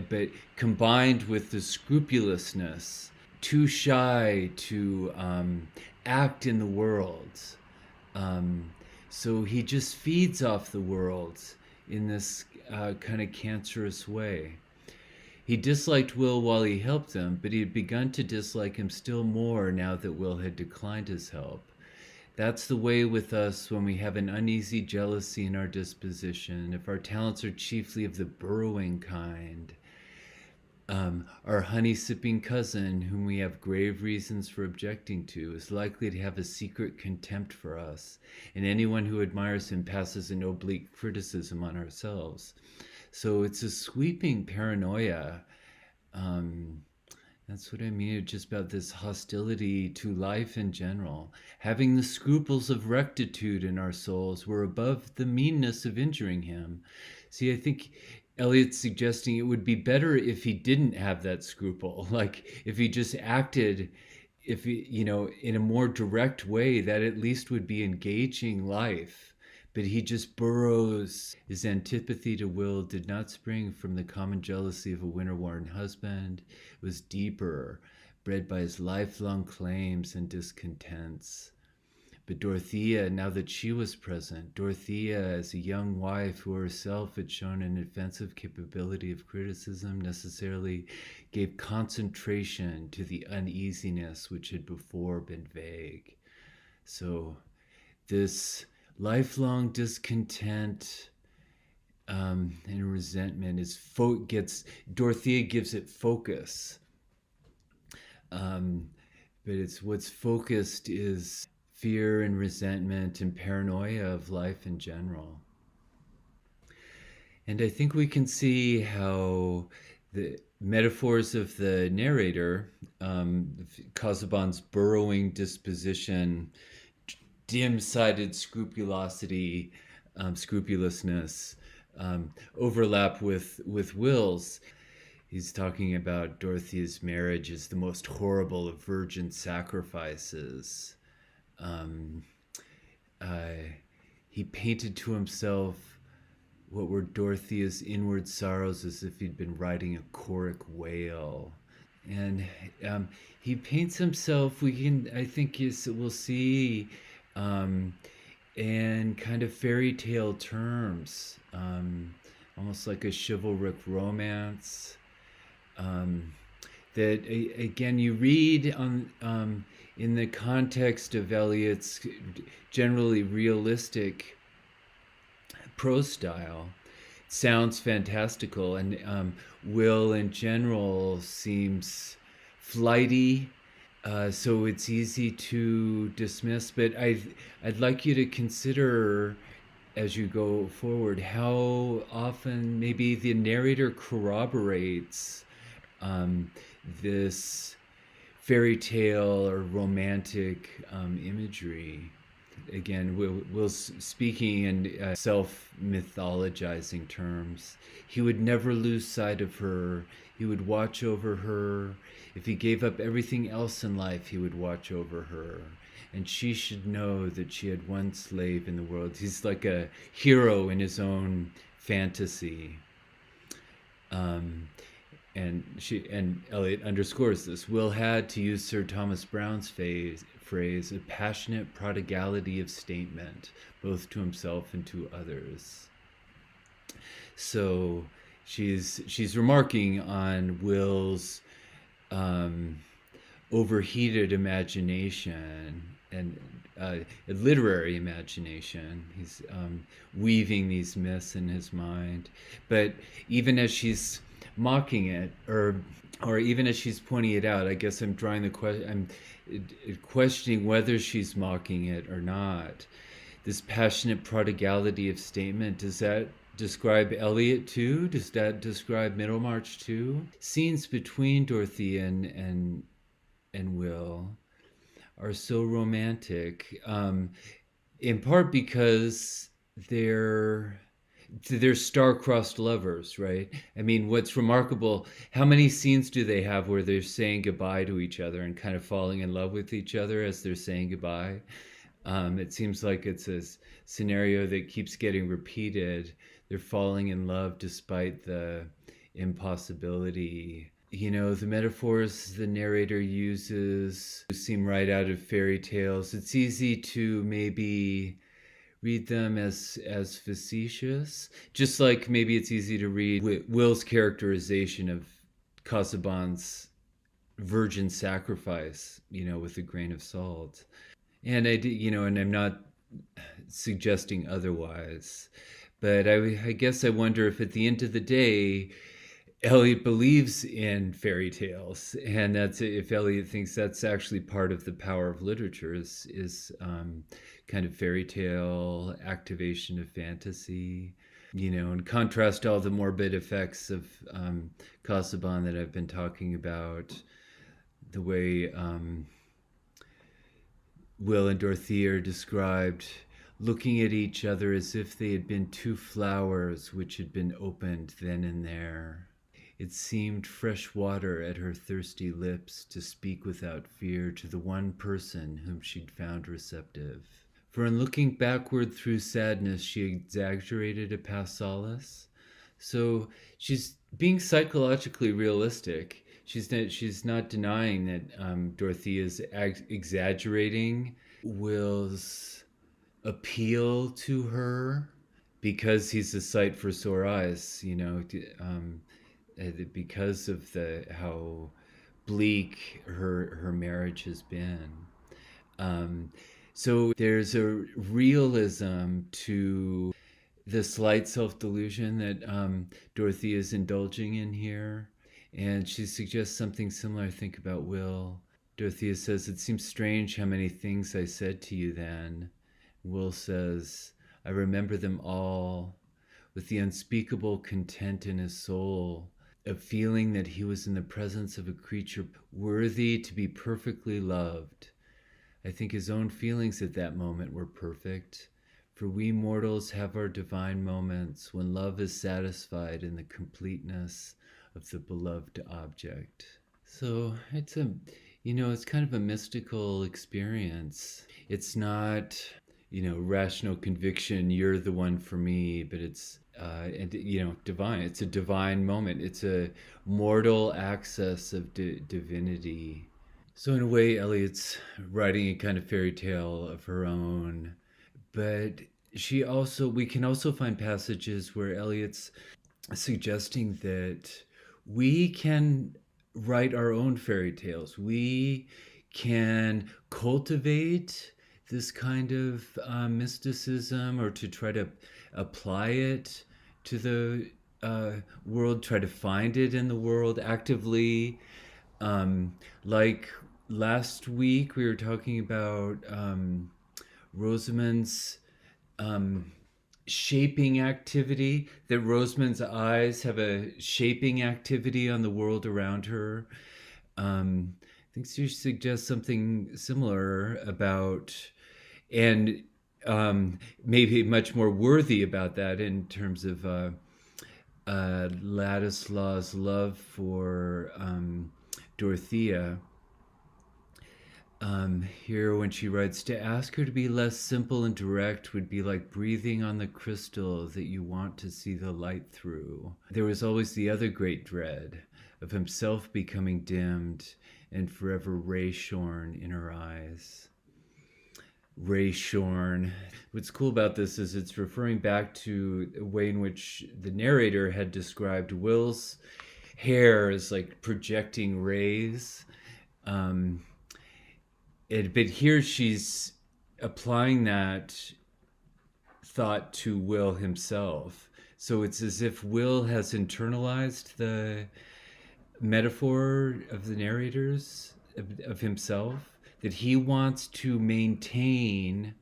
but combined with the scrupulousness, too shy to act in the world. So he just feeds off the world in this kind of cancerous way. He disliked Will while he helped him, but he had begun to dislike him still more now that Will had declined his help. That's the way with us when we have an uneasy jealousy in our disposition, if our talents are chiefly of the burrowing kind. Our honey-sipping cousin, whom we have grave reasons for objecting to, is likely to have a secret contempt for us, and anyone who admires him passes an oblique criticism on ourselves. So it's a sweeping paranoia. That's what I mean, just about this hostility to life in general. Having the scruples of rectitude in our souls, we're above the meanness of injuring him. See, I think Eliot's suggesting it would be better if he didn't have that scruple. Like, if he just acted, in a more direct way, that at least would be engaging life. But he just burrows. His antipathy to Will did not spring from the common jealousy of a winter-worn husband. It was deeper, bred by his lifelong claims and discontents. But Dorothea, now that she was present, Dorothea as a young wife who herself had shown an offensive capability of criticism, necessarily gave concentration to the uneasiness which had before been vague. So this lifelong discontent and resentment Dorothea gives it focus, but it's what's focused is fear and resentment and paranoia of life in general. And I think we can see how the metaphors of the narrator, Casaubon's burrowing disposition, dim-sighted scrupulousness, overlap with Will's. He's talking about Dorothea's marriage as the most horrible of virgin sacrifices. He painted to himself what were Dorothea's inward sorrows as if he'd been riding a choric whale. And he paints himself, we'll see, in kind of fairy tale terms, almost like a chivalric romance. That again, you read in the context of Eliot's generally realistic prose style. It sounds fantastical, and Will in general seems flighty. So it's easy to dismiss, but I'd like you to consider as you go forward how often maybe the narrator corroborates this fairy tale or romantic imagery. Again, Will speaking in self-mythologizing terms. He would never lose sight of her. He would watch over her. If he gave up everything else in life, he would watch over her. And she should know that she had one slave in the world. He's like a hero in his own fantasy. And Eliot underscores this. Will had, to use Sir Thomas Browne's phrase, a passionate prodigality of statement, both to himself and to others. So she's remarking on Will's overheated imagination and literary imagination. He's weaving these myths in his mind. But even as she's mocking it, or even as she's pointing it out, I guess I'm drawing the question. I'm questioning whether she's mocking it or not. This passionate prodigality of statement, does that describe Eliot too? Does that describe Middlemarch too? Scenes between Dorothea and Will are so romantic, in part because they're star-crossed lovers, right? I mean, what's remarkable, how many scenes do they have where they're saying goodbye to each other and kind of falling in love with each other as they're saying goodbye? It seems like it's a scenario that keeps getting repeated. They're falling in love despite the impossibility. You know, the metaphors the narrator uses seem right out of fairy tales. It's easy to maybe read them as facetious, just like maybe it's easy to read Will's characterization of Casaubon's virgin sacrifice, you know, with a grain of salt. And and I'm not suggesting otherwise, but I guess I wonder if at the end of the day, Eliot believes in fairy tales, and that's if Eliot thinks that's actually part of the power of literature is kind of fairy tale activation of fantasy, you know, in contrast to all the morbid effects of Casaubon that I've been talking about, the way Will and Dorothea are described looking at each other as if they had been two flowers which had been opened then and there. It seemed fresh water at her thirsty lips to speak without fear to the one person whom she'd found receptive. For in looking backward through sadness, she exaggerated a past solace. So she's being psychologically realistic. She's not denying that Dorothea is exaggerating Will's appeal to her because he's a sight for sore eyes, you know, because of how bleak her marriage has been. So there's a realism to the slight self-delusion that Dorothea is indulging in here. And she suggests something similar, I think, about Will. Dorothea says, "It seems strange how many things I said to you then." Will says, "I remember them all with the unspeakable content in his soul, of feeling that he was in the presence of a creature worthy to be perfectly loved. I think his own feelings at that moment were perfect, for we mortals have our divine moments when love is satisfied in the completeness of the beloved object." So it's it's kind of a mystical experience. It's not, rational conviction, you're the one for me, but it's, divine. It's a divine moment. It's a mortal access of divinity. So in a way, Eliot's writing a kind of fairy tale of her own, but we can also find passages where Eliot's suggesting that we can write our own fairy tales. We can cultivate this kind of mysticism, or to try to apply it to the world, try to find it in the world actively. Like last week, we were talking about Rosamund's shaping activity, that Rosamund's eyes have a shaping activity on the world around her. I think she suggests something similar about, and maybe much more worthy about that in terms of Ladislaw's love for Dorothea. Here when she writes, to ask her to be less simple and direct would be like breathing on the crystal that you want to see the light through. There was always the other great dread of himself becoming dimmed and forever ray-shorn in her eyes. Ray-shorn. What's cool about this is it's referring back to a way in which the narrator had described Will's hair as like projecting rays. But here she's applying that thought to Will himself. So it's as if Will has internalized the metaphor of the narrators, of himself, that he wants to maintain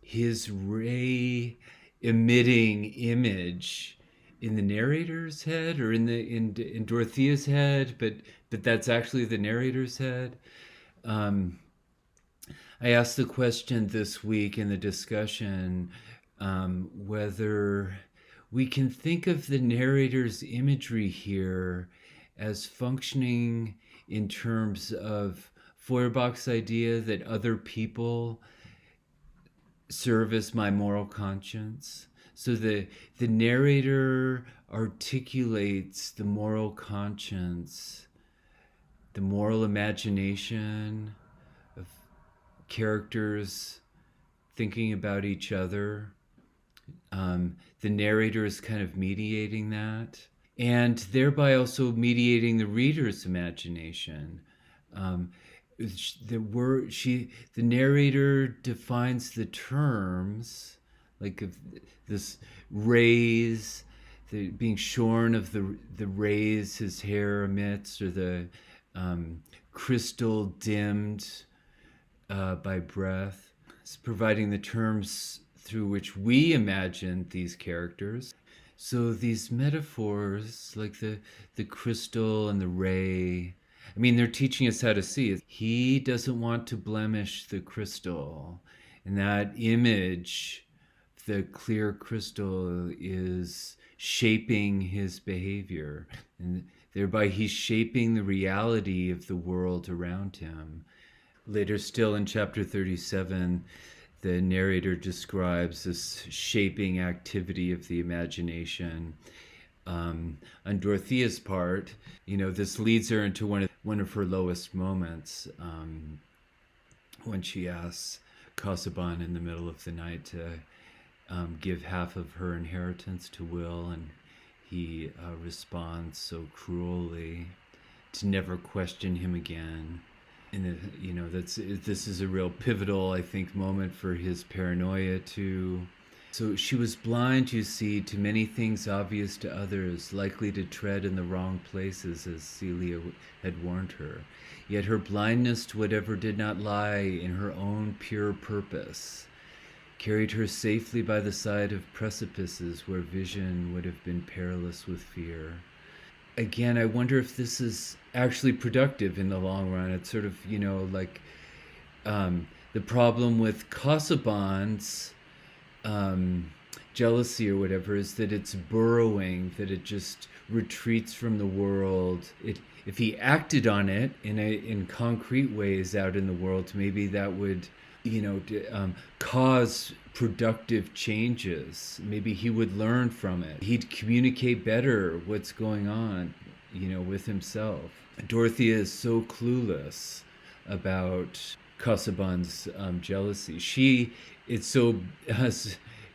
his ray emitting image in the narrator's head, or in Dorothea's head, but that's actually the narrator's head. I asked the question this week in the discussion whether we can think of the narrator's imagery here as functioning in terms of Feuerbach's idea that other people serve as my moral conscience. So the narrator articulates the moral conscience, the moral imagination of characters thinking about each other. The narrator is kind of mediating that, and thereby also mediating the reader's imagination. The narrator defines the terms, like of this rays, being shorn of the rays his hair emits, or the crystal dimmed by breath. It's providing the terms through which we imagine these characters. So these metaphors, like the crystal and the ray, I mean, they're teaching us how to see it. He doesn't want to blemish the crystal. And that image, the clear crystal, is shaping his behavior. And thereby he's shaping the reality of the world around him. Later still in chapter 37, the narrator describes this shaping activity of the imagination. On Dorothea's part, this leads her into one of her lowest moments, when she asks Casaubon in the middle of the night to give half of her inheritance to Will, and he responds so cruelly to never question him again. And this is a real pivotal, I think, moment for his paranoia too. So she was blind, you see, to many things obvious to others, likely to tread in the wrong places, as Celia had warned her. Yet her blindness to whatever did not lie in her own pure purpose carried her safely by the side of precipices where vision would have been perilous with fear. Again, I wonder if this is actually productive in the long run. It's sort of, the problem with Casaubon's jealousy or whatever is that it's burrowing, that it just retreats from the world. If he acted on it in concrete ways out in the world, maybe that would cause productive changes. Maybe he would learn from it. He'd communicate better what's going on, with himself. Dorothea is so clueless about Casaubon's jealousy. It's so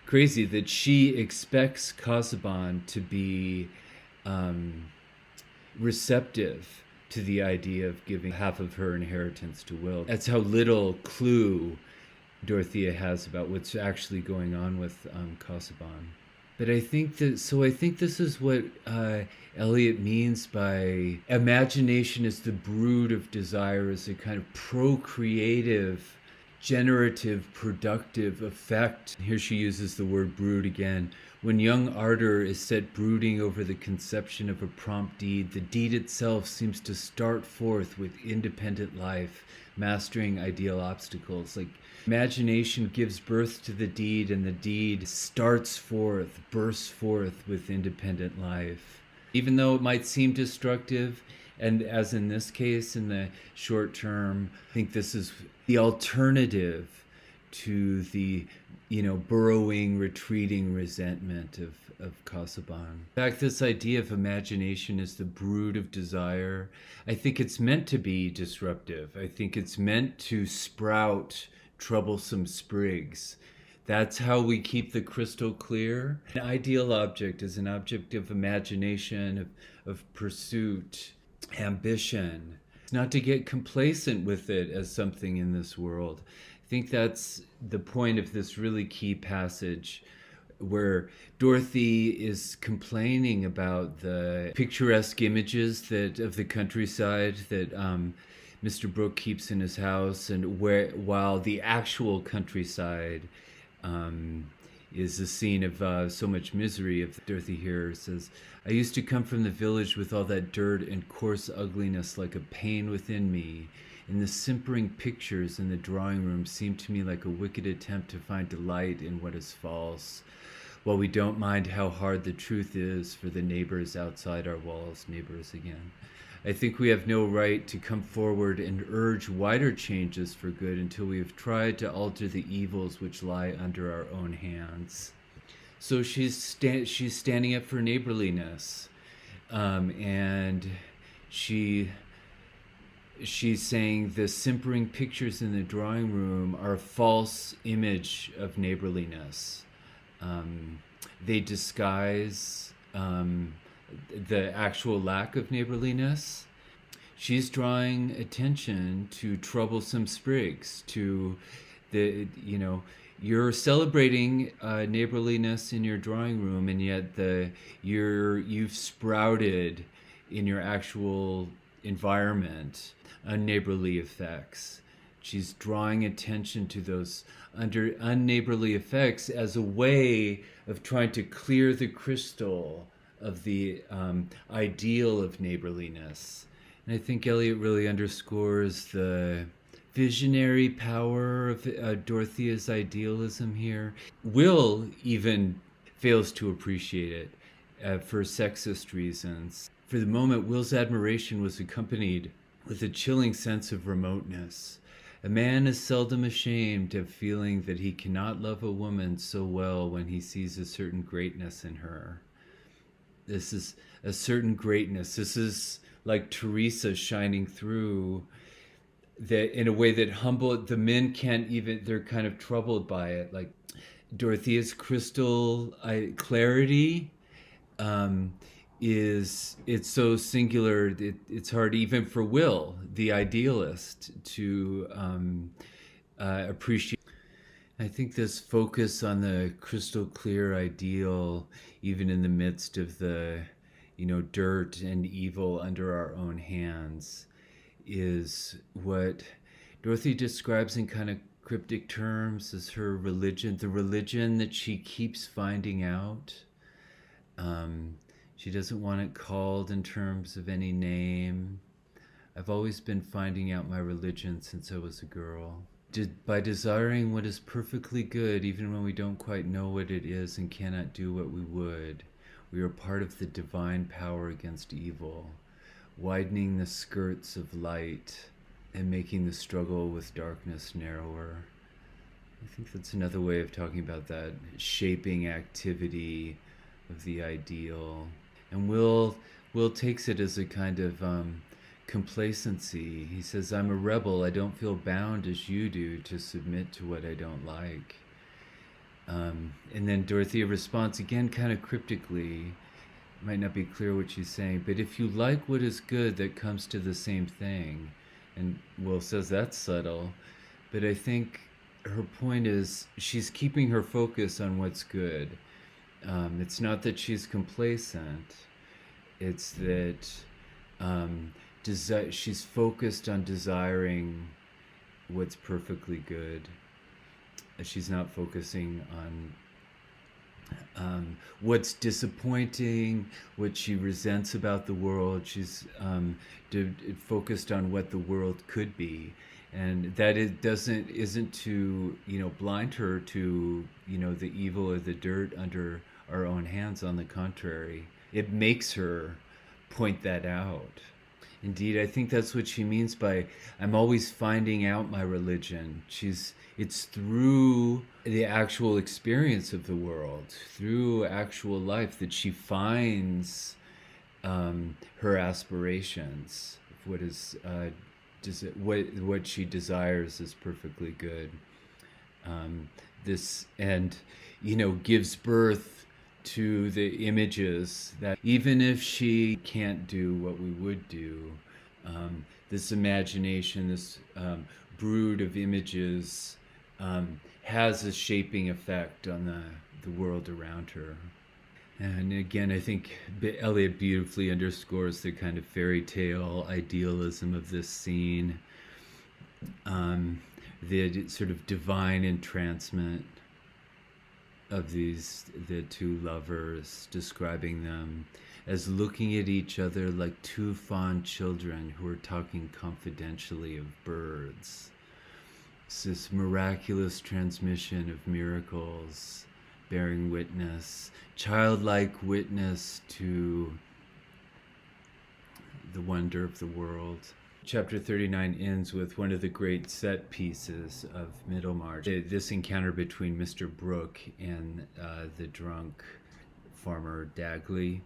crazy that she expects Casaubon to be receptive to the idea of giving half of her inheritance to Will. That's how little clue Dorothea has about what's actually going on with Casaubon. But I think this is what Eliot means by imagination as the brood of desire, as a kind of procreative, generative, productive effect. Here she uses the word brood again. When young ardor is set brooding over the conception of a prompt deed, the deed itself seems to start forth with independent life, mastering ideal obstacles. Like imagination gives birth to the deed, and the deed bursts forth with independent life. Even though it might seem destructive And as in this case, in the short term, I think this is the alternative to the, burrowing, retreating resentment of Casaubon. In fact, this idea of imagination as the brood of desire, I think it's meant to be disruptive. I think it's meant to sprout troublesome sprigs. That's how we keep the crystal clear. An ideal object is an object of imagination, of pursuit, ambition. It's not to get complacent with it as something in this world. I think that's the point of this really key passage where Dorothy is complaining about the picturesque images of the countryside that Mr. Brooke keeps in his house, and while the actual countryside is a scene of so much misery. Of Dorothy here says, "I used to come from the village with all that dirt and coarse ugliness like a pain within me, and the simpering pictures in the drawing room seemed to me like a wicked attempt to find delight in what is false, while we don't mind how hard the truth is for the neighbors outside our walls." Neighbors again. "I think we have no right to come forward and urge wider changes for good until we have tried to alter the evils which lie under our own hands." So she's standing up for neighborliness, and she's saying the simpering pictures in the drawing room are a false image of neighborliness. They disguise the actual lack of neighborliness. She's drawing attention to troublesome sprigs, to you're celebrating neighborliness in your drawing room, and yet you've sprouted in your actual environment unneighborly effects. She's drawing attention to those unneighborly effects as a way of trying to clear the crystal of the ideal of neighborliness. And I think Eliot really underscores the visionary power of Dorothea's idealism here. Will even fails to appreciate it for sexist reasons. For the moment, Will's admiration was accompanied with a chilling sense of remoteness. A man is seldom ashamed of feeling that he cannot love a woman so well when he sees a certain greatness in her. This is a certain greatness. This is like Teresa shining through that in a way that the men can't even, they're kind of troubled by it. Like Dorothea's crystal clarity it's so singular, it's hard even for Will, the idealist, to appreciate. I think this focus on the crystal clear ideal, even in the midst of the, dirt and evil under our own hands, is what Dorothy describes in kind of cryptic terms as her religion, the religion that she keeps finding out. She doesn't want it called in terms of any name. I've always been finding out my religion since I was a girl. By desiring what is perfectly good, even when we don't quite know what it is and cannot do what we would, we are part of the divine power against evil, widening the skirts of light and making the struggle with darkness narrower. I think that's another way of talking about that shaping activity of the ideal. And Will takes it as a kind of complacency. He says, "I'm a rebel. I don't feel bound as you do to submit to what I don't like." And then Dorothea responds again kind of cryptically. It might not be clear what she's saying, but if you like what is good, that comes to the same thing. And Will says that's subtle, but I think her point is she's keeping her focus on what's good. It's not that she's complacent. It's that she's focused on desiring what's perfectly good. She's not focusing on what's disappointing, what she resents about the world. She's focused on what the world could be. And that isn't to blind her to the evil or the dirt under our own hands. On the contrary, it makes her point that out. Indeed, I think that's what she means by I'm always finding out my religion. It's through the actual experience of the world, through actual life, that she finds her aspirations. What is what she desires is perfectly good. This and gives birth to the images that even if she can't do what we would do, this imagination, this brood of images, has a shaping effect on the world around her. And again, I think Eliot beautifully underscores the kind of fairy tale idealism of this scene, the sort of divine entrancement of the two lovers, describing them as looking at each other like two fond children who are talking confidentially of birds. It's this miraculous transmission of miracles, bearing witness, childlike witness to the wonder of the world. Chapter 39 ends with one of the great set pieces of Middlemarch. This encounter between Mr. Brooke and the drunk farmer Dagley.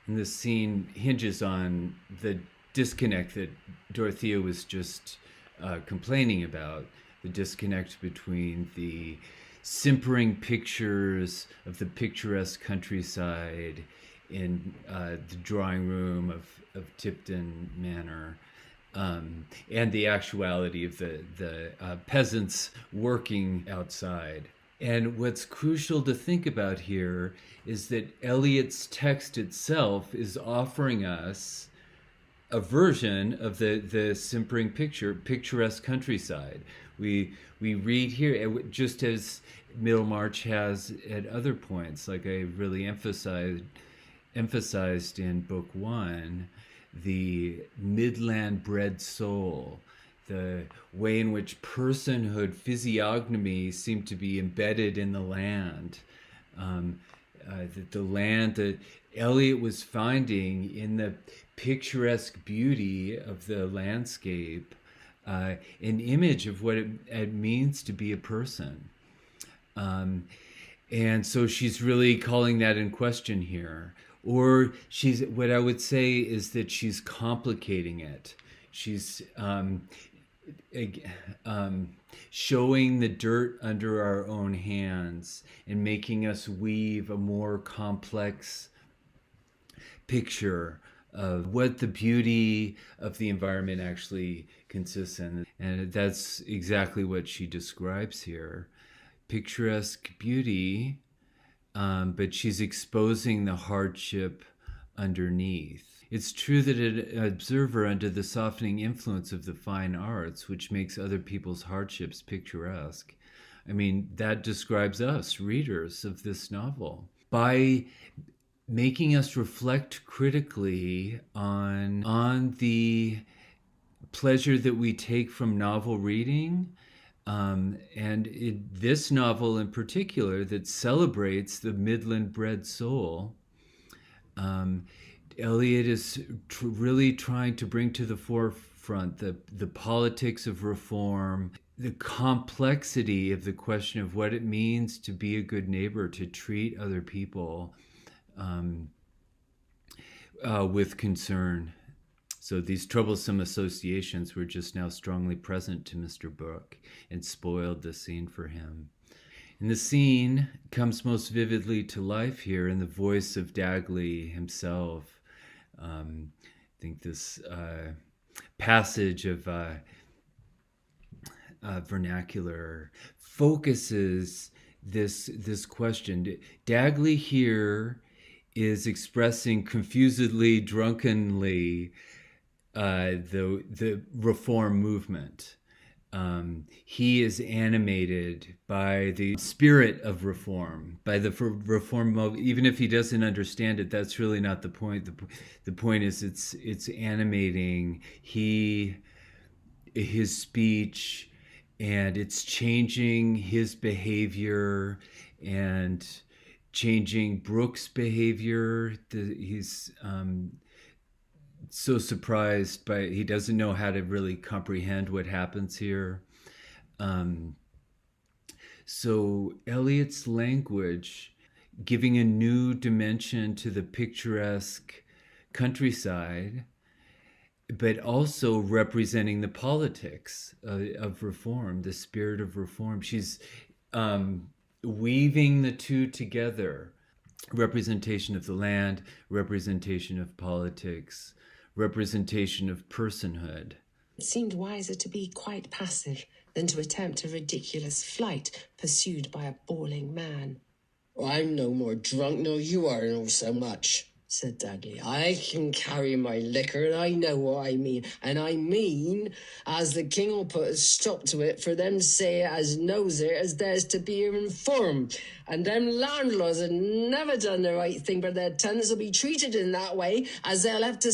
And this scene hinges on the disconnect that Dorothea was just complaining about, the disconnect between the simpering pictures of the picturesque countryside in the drawing room of Tipton Manor, and the actuality of the peasants working outside. And what's crucial to think about here is that Eliot's text itself is offering us a version of the simpering picturesque countryside. We read here, just as Middlemarch has at other points, like I really emphasized in Book One, the midland-bred soul, the way in which personhood, physiognomy seem to be embedded in the land. The land that Eliot was finding in the picturesque beauty of the landscape, an image of what it means to be a person. And so she's really calling that in question here. Or what I would say is that she's complicating it. She's showing the dirt under our own hands and making us weave a more complex picture of what the beauty of the environment actually consists in. And that's exactly what she describes here. Picturesque beauty, but she's exposing the hardship underneath. It's true that an observer under the softening influence of the fine arts, which makes other people's hardships picturesque, I mean, that describes us, readers of this novel. By making us reflect critically on the pleasure that we take from novel reading, and this novel in particular that celebrates the midland-bred soul, Eliot is really trying to bring to the forefront the politics of reform, the complexity of the question of what it means to be a good neighbor, to treat other people with concern. So these troublesome associations were just now strongly present to Mr. Brooke and spoiled the scene for him. And the scene comes most vividly to life here in the voice of Dagley himself. I think this passage of vernacular focuses this question. Dagley here is expressing confusedly, drunkenly, the reform movement. He is animated by the spirit of reform, by the reform movement. Even if he doesn't understand it, that's really not the point. The point is it's animating his speech, and it's changing his behavior and changing Brooke's behavior. He's so surprised by, he doesn't know how to really comprehend what happens here. Um, so Eliot's language, giving a new dimension to the picturesque countryside, but also representing the politics of reform, the spirit of reform. She's weaving the two together: representation of the land, representation of politics, representation of personhood. It seemed wiser to be quite passive than to attempt a ridiculous flight pursued by a bawling man. I'm no more drunk nor you are, nor so much, said Dudley. I can carry my liquor, and I know what I mean. And I mean, as the king will put a stop to it, for them say it as knows it as there's to be informed. And them landlords have never done the right thing, but their tenants will be treated in that way, as they'll have to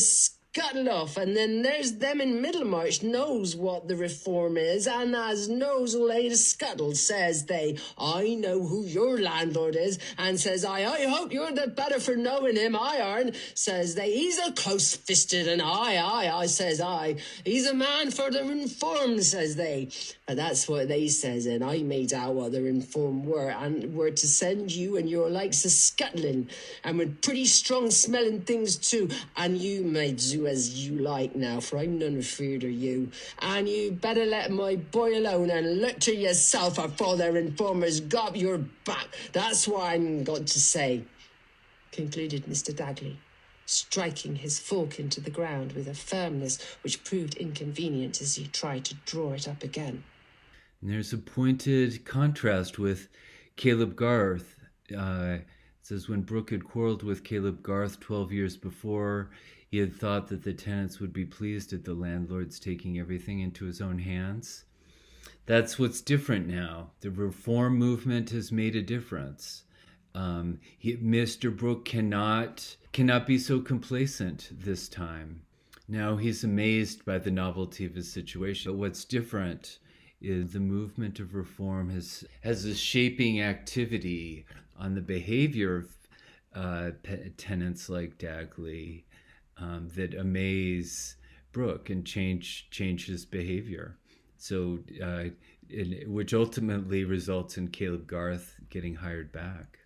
scuttle off. And then there's them in Middlemarch knows what the reform is, and as knows will lay the scuttle, says they. I know who your landlord is, and says I hope you're the better for knowing him. I aren't, says they. He's a close-fisted, and I, says I. He's a man for the reform, says they. And that's what they says, and I made out what the reform were, and were to send you and your likes a scuttling, and with pretty strong-smelling things too, and you may do as you like now, for I'm none afeard of you, and you better let my boy alone and look to yourself afore their informers got your back. That's what I'm got to say, concluded Mr. Dagley, striking his fork into the ground with a firmness which proved inconvenient as he tried to draw it up again. And there's a pointed contrast with Caleb Garth. It says, when Brooke had quarreled with Caleb Garth 12 years before, he had thought that the tenants would be pleased at the landlord's taking everything into his own hands. That's what's different now. The reform movement has made a difference. Mr. Brooke cannot be so complacent this time. Now he's amazed by the novelty of his situation. But what's different is the movement of reform has a shaping activity on the behavior of tenants like Dagley that amaze Brooke and change his behavior. So, which ultimately results in Caleb Garth getting hired back.